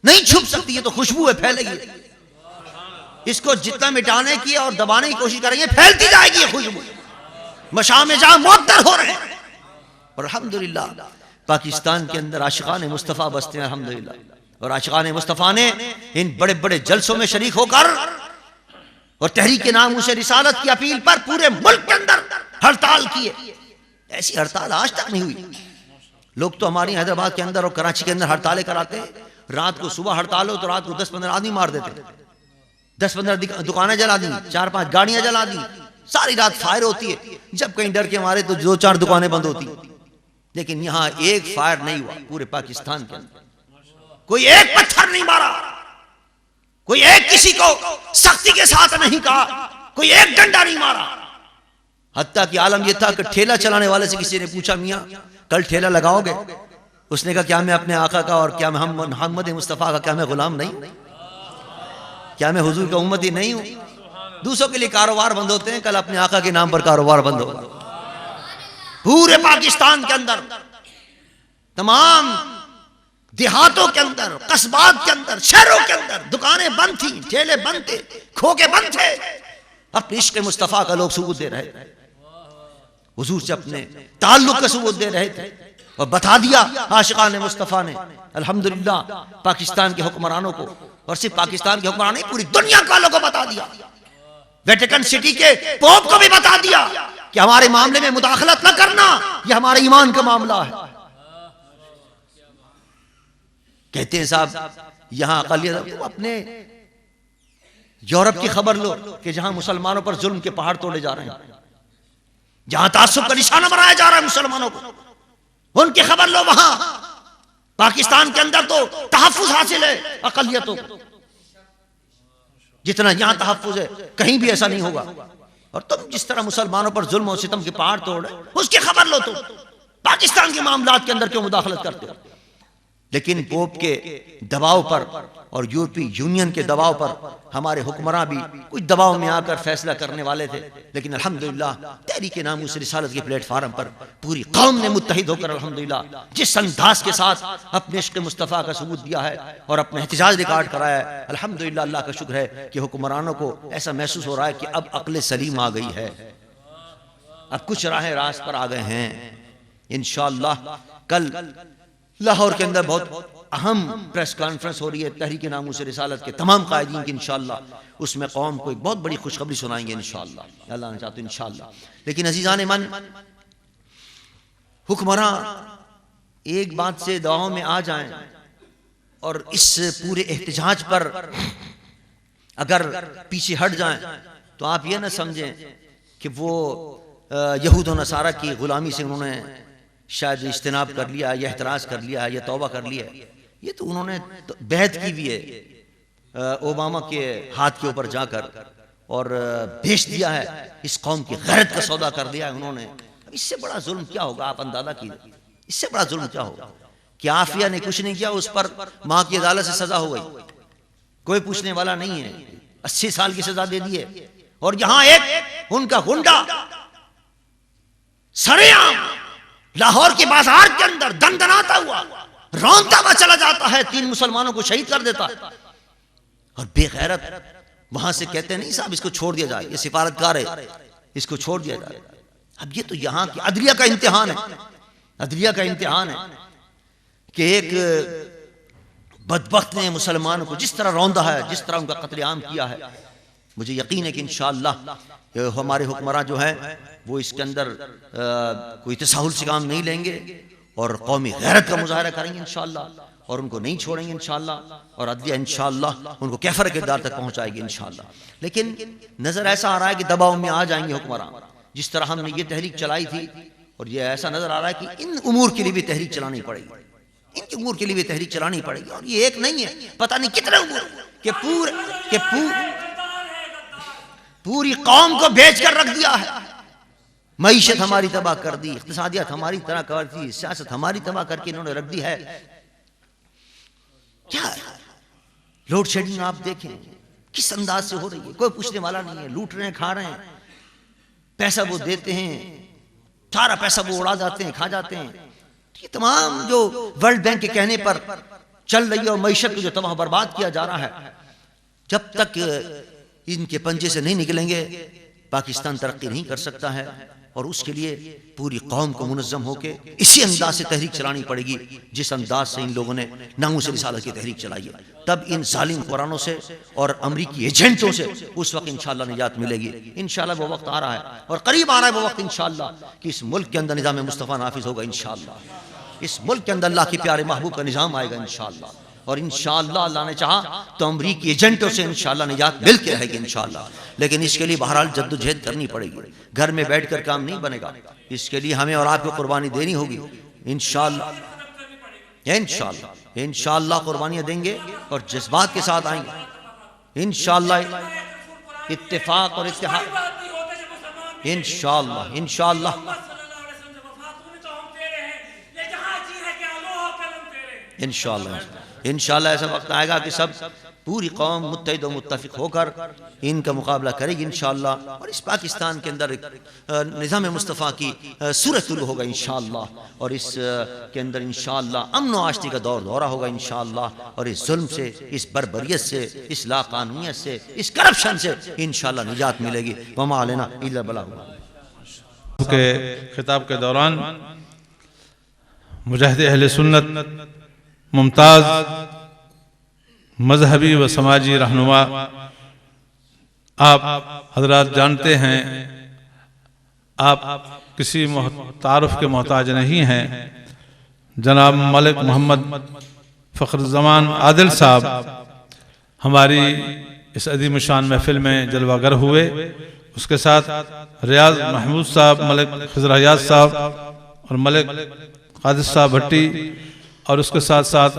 नहीं छुप सकती, ये तो खुशबू है, फैलेगी। इसको जितना मिटाने की और दबाने की कोशिश करेंगे फैलती जाएगी ये खुशबू, मशाम में जहां मुअत्तर हो रहे हैं। और अल्हम्दुलिल्लाह पाकिस्तान के अंदर आशिकाने मुस्तफा बसते हैं अल्हम्दुलिल्लाह, और आशिकाने मुस्तफा ने इन बड़े बड़े जलसों में शरीक होकर और तहरीक नाम उसे रिसालत की अपील पर पूरे मुल्क के अंदर हड़ताल किए। ऐसी हड़ताल आज तक नहीं हुई। लोग तो हमारी हैदराबाद के अंदर और कराची के अंदर हड़तालें कराते हैं, रात को सुबह हड़ताल हो तो रात को 10-15 आदमी मार देते, 10-15 दुकानें जला दी, 4-5 गाड़ियां जला दी, सारी रात फायर होती है। जब कहीं डर के मारे तो 2-4 दुकानें बंद होती, लेकिन यहां एक फायर नहीं हुआ पूरे पाकिस्तान के अंदर। कोई एक पत्थर नहीं मारा, कोई एक किसी को सख्ती के साथ नहीं कहा, कोई एक डंडा नहीं मारा। हत्ता कि आलम यह था कि ठेला चलाने वाले से किसी ने पूछा, मियां कल ठेला लगाओगे? उसने कहा क्या मैं अपने आका का और क्या मैं मोहम्मद मुस्तफा का क्या मैं गुलाम नहीं, क्या मैं हुजूर का उम्मती नहीं हूं? दूसरों के लिए कारोबार बंद होते हैं, कल अपने आका के नाम पर कारोबार बंद होगा। पूरे पाकिस्तान के अंदर तमाम देहातों के अंदर, कस्बात के अंदर, शहरों के अंदर दुकानें बंद थी, ठेले बंद थे, खोके बंद थे। अपने इश्क मुस्तफा का लोग सबूत दे रहे थे, हुजूर से अपने ताल्लुक का सबूत दे रहे थे, और बता दिया आशिकाने मुस्तफा ने अल्हम्दुलिल्लाह पाकिस्तान के हुक्मरानों को, और सिर्फ पाकिस्तान के हुक्मरान नहीं पूरी दुनिया के वालों को बता दिया, वेटिकन सिटी के पोप को भी बता दिया कि हमारे मामले में मुदाखलत न करना, यह हमारे ईमान का मामला है। कहते हैं साहब यहां अकलियत, अपने यूरोप की खबर लो कि जहां मुसलमानों पर जुल्म के पहाड़ तोड़े जा रहे हैं, जहां तासुब का निशाना बनाया जा रहा है मुसलमानों को, उनकी खबर लो। वहां पाकिस्तान के अंदर तो तहफ्फुज हासिल है अकलियतों को, जितना यहां तहफ्फुज है कहीं भी ऐसा नहीं होगा। और तुम जिस तरह मुसलमानों पर जुल्म और सितम के पहाड़ तोड़ रहे, उसकी खबर लो। तुम पाकिस्तान के मामलात के अंदर क्यों मुदाखलत करते हो? लेकिन पोप के दबाव पर और यूरोपीय यूनियन के दबाव पर हमारे हुक्मरान भी कुछ दबाव में आकर फैसला करने वाले थे, लेकिन अल्हम्दुलिल्लाह तहरीक नामूस रिसालत के प्लेटफार्म पर पूरी कौम ने मुत्तहिद होकर अल्हम्दुलिल्लाह जिस अंदाज के साथ अपने इश्क मुस्तफ़ा का सबूत दिया है और अपना एहतिजाज रिकॉर्ड कराया है, अल्हम्दुलिल्लाह अल्लाह का शुक्र है कि हुक्मरानों को ऐसा महसूस हो रहा है कि अब अक्ल सलीम आ गई है, अब कुछ राहें रास्त पर आ गए हैं। इंशाअल्लाह कल लाहौर के अंदर बहुत अहम प्रेस कॉन्फ्रेंस हो रही है तहरीक नामूस रिसालत के तमाम कायदीन की, इंशाअल्लाह उसमें कौम को एक बहुत बड़ी खुशखबरी सुनाएंगे इंशाअल्लाह, अल्लाह ने चाहते इंशाअल्लाह। लेकिन अजीज़ान मन, हुक्मरान एक बात से दवाओं में आ जाएं और इस पूरे एहतिजाज पर अगर पीछे हट जाएं तो आप ये ना समझें कि वो यहूद और नसारा की गुलामी से उन्होंने शायद इज्तिनाब कर लिया या एहतराज कर लिया या तौबा कर लिया। ये तो उन्होंने बेहद की भी है ओबामा के हाथ के ऊपर जाकर और भेज दिया है, इस कौम की गैरत का सौदा कर दिया है उन्होंने। इससे बड़ा जुल्म क्या होगा, आप अंदाजा कीजिए, इससे बड़ा जुल्म क्या होगा कि आफिया ने कुछ नहीं किया, उस पर मां की अदालत से सजा हो गई, कोई पूछने वाला नहीं है, 80 साल की सजा दे दी है। और यहां एक उनका गुंडा सरेआम लाहौर के बाजार के अंदर दंदनाता हुआ रौंदता हुआ चला जाता है, 3 मुसलमानों को शहीद कर देता है। और बेगैरत वहां से कहते नहीं साहब इसको छोड़ दिया जाए, ये सिफारतकार है, इसको छोड़ दिया जाए। अब ये तो यहां की अदलिया का इम्तिहान है, अदलिया का इम्तिहान है कि एक बदबख्त ने मुसलमानों को जिस तरह रौंदा है, जिस तरह उनका कत्लेआम किया है, मुझे यकीन है कि इंशाअल्लाह हमारे हुक्मरान जो है वो इसके अंदर कोई तसाहुल से काम नहीं लेंगे और कौमी गैरत का मुजाहरा करेंगे इंशाअल्लाह, और उनको नहीं छोड़ेंगे इंशाअल्लाह, और अदलिया इंशाअल्लाह उनको कैफर किरदार तक पहुंचाएगी इंशाअल्लाह। लेकिन नजर ऐसा आ रहा है कि दबाव में आ जाएंगे हुक्मरान, जिस तरह हमने ये तहरीक चलाई थी, और ये ऐसा नजर आ रहा है कि इन उमूर के लिए भी तहरीक चलानी पड़ेगी, इनकी उमूर के लिए भी तहरीक चलानी पड़ेगी। और ये एक नहीं है, पता नहीं कितने उमूर के पूरी कौम को भेज कर रख दिया है, मईशत हमारी तबाह कर दी, इक़्तिसादियत हमारी तरह कर दी, सियासत हमारी तबाह करके इन्होंने रख दी है। क्या लोड शेडिंग आप देखें किस अंदाज से हो रही है, कोई पूछने वाला नहीं है। लूट रहे हैं, खा रहे हैं, पैसा वो देते हैं, सारा पैसा वो उड़ा जाते हैं, खा जाते हैं। ये तमाम जो वर्ल्ड बैंक के कहने पर चल रही है और मईशत को जो तबाह बर्बाद किया जा रहा है, जब तक इनके पंजे से नहीं निकलेंगे पाकिस्तान तरक्की नहीं कर सकता है। और उसके लिए पूरी कौम को मुनज़्ज़म होकर इसी अंदाज से तहरीक चलानी पड़ेगी जिस अंदाज से इन लोगों ने नामूस रिसालत की तहरीक चलाई है। तब इन जालिम कुरानों से और अमरीकी एजेंटों से उस वक्त इंशाअल्लाह निजात मिलेगी। इंशाअल्लाह वो वक्त आ रहा है और करीब आ रहा है वो वक्त इंशाअल्लाह कि इस मुल्क के अंदर निज़ाम मुस्तफ़ा नाफिज होगा। इंशाअल्लाह इस मुल्क के अंदर अल्लाह के प्यारे महबूब का निज़ाम आएगा इंशाअल्लाह। और इंशाअल्लाह अल्लाह ने चाहा तो अमरीकी एजेंटों से इंशाअल्लाह निजात मिल के रहेगी इंशाअल्लाह। लेकिन इसके लिए बहरहाल जद्दोजहद करनी पड़ेगी, घर में बैठकर काम नहीं बनेगा। इसके लिए हमें और आपको कुर्बानी देनी होगी इंशाअल्लाह। इंशाअल्लाह इंशाअल्लाह कुर्बानियाँ देंगे और जज्बात के साथ आएंगे इंशाअल्लाह। इत्तेफाक और इत्तेहाद इंशाअल्लाह इंशाअल्लाह इंशाअल्लाह इंशाअल्लाह ऐसा वक्त आएगा कि सब पूरी कौम मुत्तहिद और मुत्तफिक होकर इनका मुकाबला करेगी इंशाअल्लाह। और इस पाकिस्तान के अंदर निज़ाम मुस्तफ़ा की सूरत शुरू होगा इंशाअल्लाह। और इस के अंदर इंशाअल्लाह अमन व आश्ती का दौरा होगा इंशाअल्लाह। और इस जुल्म से, इस बर्बरियत से, इस लाकानूनियत से, इस करप्शन से इंशाअल्लाह निजात मिलेगी। वमा अलैना इल्ला बलाग के खिताब के दौरान मुजाहिद अहले सुन्नत मुमताज़ मजहबी व समाजी रहनुमा आप हजरात जानते हैं, आप किसी तारुफ के मोहताज नहीं हैं। जनाब मलिक मोहम्मद फ़ख्रुज़्ज़मान आदिल साहब हमारी इस अदीम शान महफिल में जलवागर हुए। उसके साथ रियाज महमूद साहब, मलिक खिज़र हयात साहब और मलिक कादिर साहब भट्टी, और उसके साथ साथ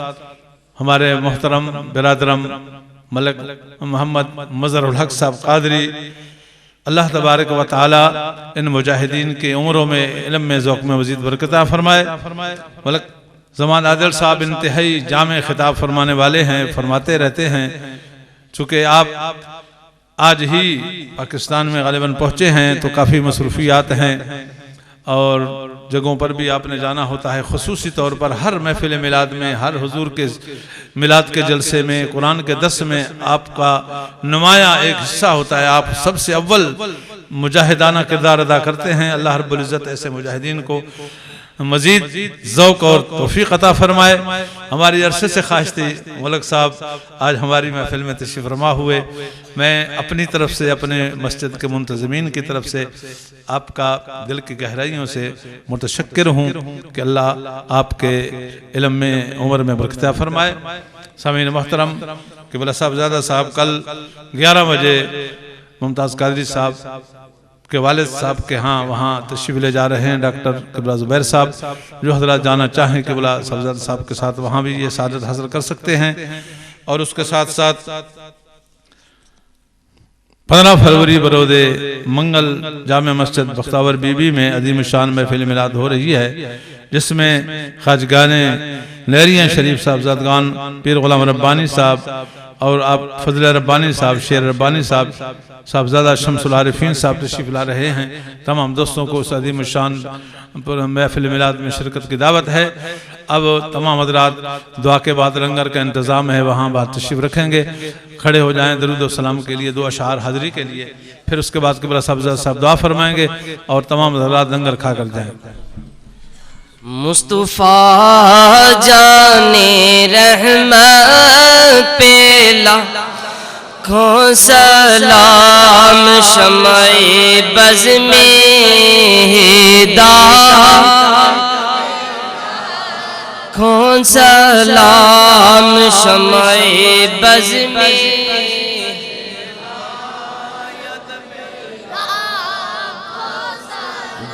हमारे मोहतरम बिरादरम मलिक मोहम्मद मज़हरुल हक साहब कादरी। अल्लाह तबारक व तआला इन मुजाहिदीन के उम्रों में, इल्म में, ज़ौक़ में मज़ीद बरकत फरमाए। मलिक ज़मान आदिल साहब इंतहाई जामे खिताब फरमाने वाले हैं, फरमाते रहते हैं। चूँकि आप आज ही पाकिस्तान में ग़ालिबन पहुँचे हैं तो काफ़ी मसरूफ़ियात हैं और जगहों पर भी आपने जाना होता है। ख़ुसूसी तौर पर हर महफिल मिलाद में, हर हुजूर के मिलाद के जलसे में, कुरान के दर्स में आपका नुमाया एक हिस्सा होता है। आप सबसे अव्वल मुजाहिदाना किरदार अदा करते हैं। अल्लाह रब्बुल इज़्ज़त ऐसे मुजाहिदीन को मजीद ज़ौक़ और तौफ़ीक़ अता फरमाए। हमारी अरसे से ख्वाहिश थी मलिक साहब आज हमारी महफिल में तशरीफ़ फरमा हुए। मैं अपनी तरफ से, अपने मस्जिद के मुंतज़मीन की तरफ से आपका दिल की गहराइयों से मुतशक्किर हूँ कि अल्लाह आपके इल्म में, उम्र में बरकत फरमाए। सामीन मोहतरम क़िबला साहबज़ादा साहब कल 11 बजे मुमताज़ कादरी साहब के वालिद साहब के यहाँ वहाँ तशरीफ़ ले जा रहे हैं डॉक्टर क़िबला ज़ुबैर साहब। जो हज़रात जाना चाहें क़िबला साहबज़ादा साहब के साथ वहाँ भी ये सादत हासिल कर सकते हैं। और उसके साथ साथ 15 फरवरी बरोदे मंगल जामे मस्जिद बख्तावर बीबी में अदीम शान महफिल मिलाद हो रही है, जिसमें ख्वाजगाने लहरिया शरीफ साहबजादगान पीर गुलाम रब्बानी साहब और आप फजल रब्बानी साहब, शेर रब्बानी साहब, साहबजादा शमसुल आरिफीन साहब तशरीफ़ ला रहे हैं। तमाम दोस्तों को उस अदीम शान महफिल मिलाद में शिरकत की दावत है। अब तमाम हज़रात दुआ के बाद लंगर का इंतज़ाम है, वहाँ बात तशरीफ़ रखेंगे। खड़े हो जाएँ दरूद व सलाम के लिए, 2 अशआर हाज़िरी के लिए। फिर उसके बाद क़िबला साहबज़ादा साहब दुआ फरमाएंगे और तमाम हज़रात लंगर खा कर जाएंगे। मुस्तफ़ा जाने रहमत पेला को सलाम शम्ए बज़ में हिदायत को सलाम शम्ए बज़ में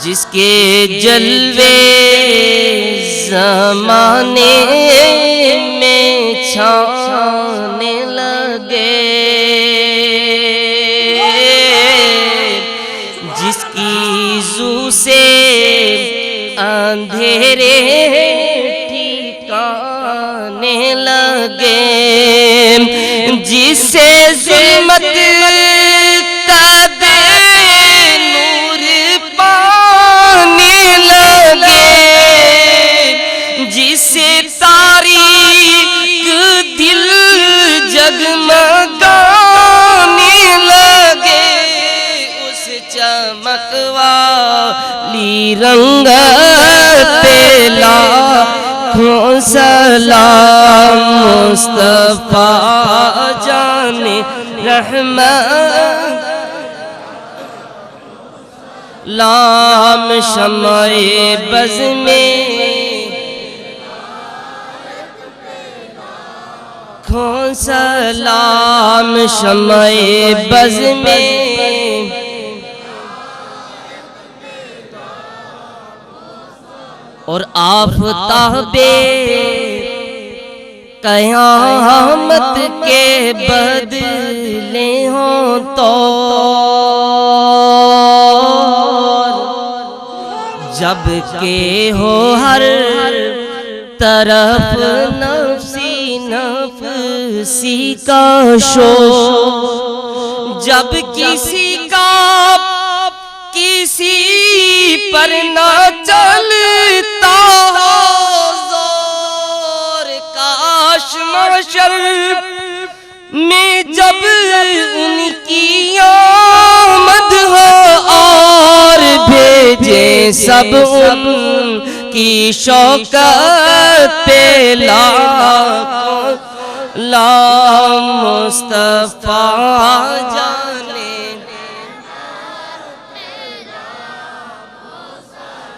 जिसके जलवे ज़माने में छाने लगे, जिसकी ज़ू से अंधेरे ठिकाने लगे, जिसे जुल्मत का दे नूर पाने लगे, जिसे तारीक दिल जगमगाने लगे, उस चमक वाली रंगत पे लाखों सलाम। मुस्तफा जाने रहमत लाम शम्ए बज़ में लाखों सलाम शम्ए बज़ में। और आफ़ताबे क़यामत के बदले हों तो जब के हो हर तरफ नफ्सी नफ्सी का शोर, जब किसी का किसी पर ना चलता हो जोर, काश महशर में जब उनकी आमद हो और भेजे सब उनकी शौकत पे लाखों लाम। मुस्तफा जाने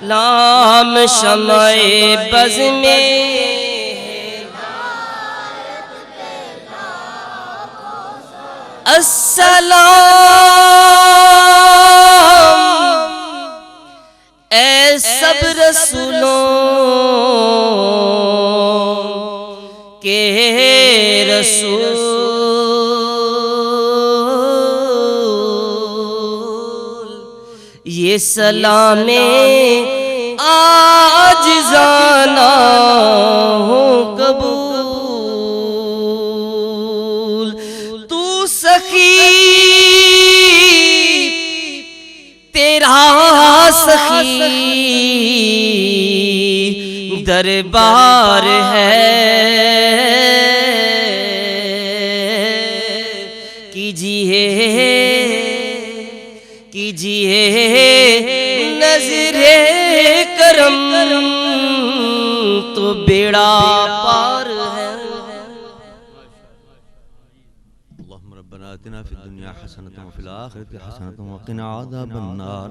लाम शम्ए बज़ में अस्सलाम ए सब रसूलों के रसूल, ये सलामे आज जाना हो कबूल। तू सखी तेरा सखी दरबार है, कीजिए नज़रे करम तो बेड़ा पार है। अल्लाहुम्मा रब्बना आतिना फिद दुनिया हसनतन व फिल आखिरति हसनतन व क़िना अज़ाबन नार।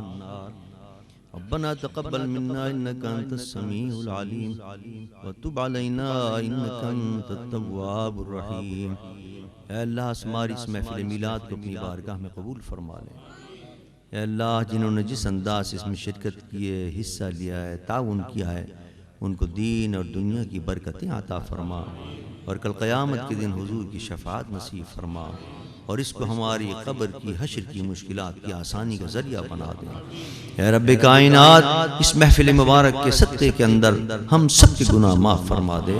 रब्बना तक़ब्बल मिन्ना इन्नका अंतस समीउल अलीम व तुब अलैना इन्नका अंतत तव्वाबुर रहीम। ऐ अल्लाह हमारी इस महफ़िल मिलाद को अपनी बारगाह में कबूल फरमा ले। ऐ अल्लाह जिन्होंने जिस अंदाज से इसमें शिरकत की है, हिस्सा लिया है, ताउन किया है, उनको दीन और दुनिया की बरकतें अता फरमा और कल क़यामत के दिन हुजूर की शफ़ाअत नसीब फरमा और इसको हमारी क़ब्र की हश्र की मुश्किलात की आसानी का ज़रिया बना दे। ऐ रब्बे कायनात इस महफ़िल मुबारक के सत्ते के अंदर हम सब के गुनाह माफ़ फरमा दे,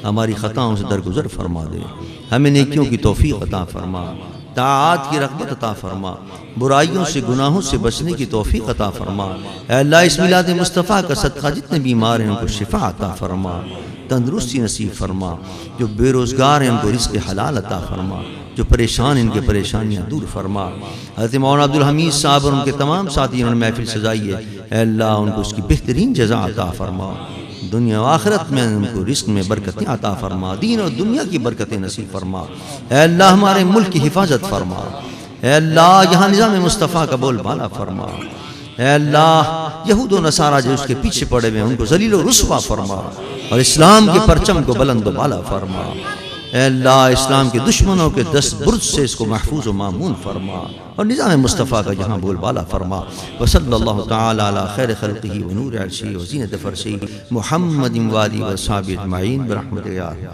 हमारी ख़ताओं से दरगुज़र फरमा दे, हमें नेकियों की तौफ़ीक़ अता फरमा, ताआत की रग़बत अता फरमा, बुराइयों से गुनाहों से बचने की तौफ़ीक़ अता फरमा। ऐ अल्लाह इस मिलाद मुस्तफ़ा का सदक़ा जितने बीमार हैं उनको शिफ़ा अता फरमा, तंदुरुस्ती नसीब फरमा, जो बेरोज़गार हैं उनको रिज़्क़ हलाल अता फरमा, जो परेशान इनके परेशानियाँ दूर फरमा। हज़रत मौलाना अब्दुल हमीद साहब और उनके तमाम साथी उन्होंने महफ़िल सजाई है, ऐ अल्लाह उनको उसकी बेहतरीन जज़ा अता फरमा, दुनिया व आखिरत में उनको रिस्क में बरकतें अता फरमा, दीन और दुनिया की बरकतें नसीब फरमा। ऐ अल्लाह हमारे मुल्क की हिफाजत फरमा। ऐ अल्लाह यहाँ निज़ाम मुस्तफ़ा का बोलबाला फरमा। ऐ अल्लाह यहूद व नसारा जो उसके पीछे पड़े हुए उनको ज़लील व रुस्वा फरमा और इस्लाम के परचम को बुलंद व बाला फरमा। ऐ अल्लाह इस्लाम के दुश्मनों के दस्त बुर्ज से इसको महफूज व मामून फरमा और निज़ाम मुस्तफ़ा का यहाँ बोलबाला फरमा। व सल्लल्लाहु तआला अला खैर खल्क़िही व नूर अर्शिही व ज़ीनत फ़र्शिही मुहम्मदिन व आलिही व अस्हाबिही अजमईन बिरहमतिका या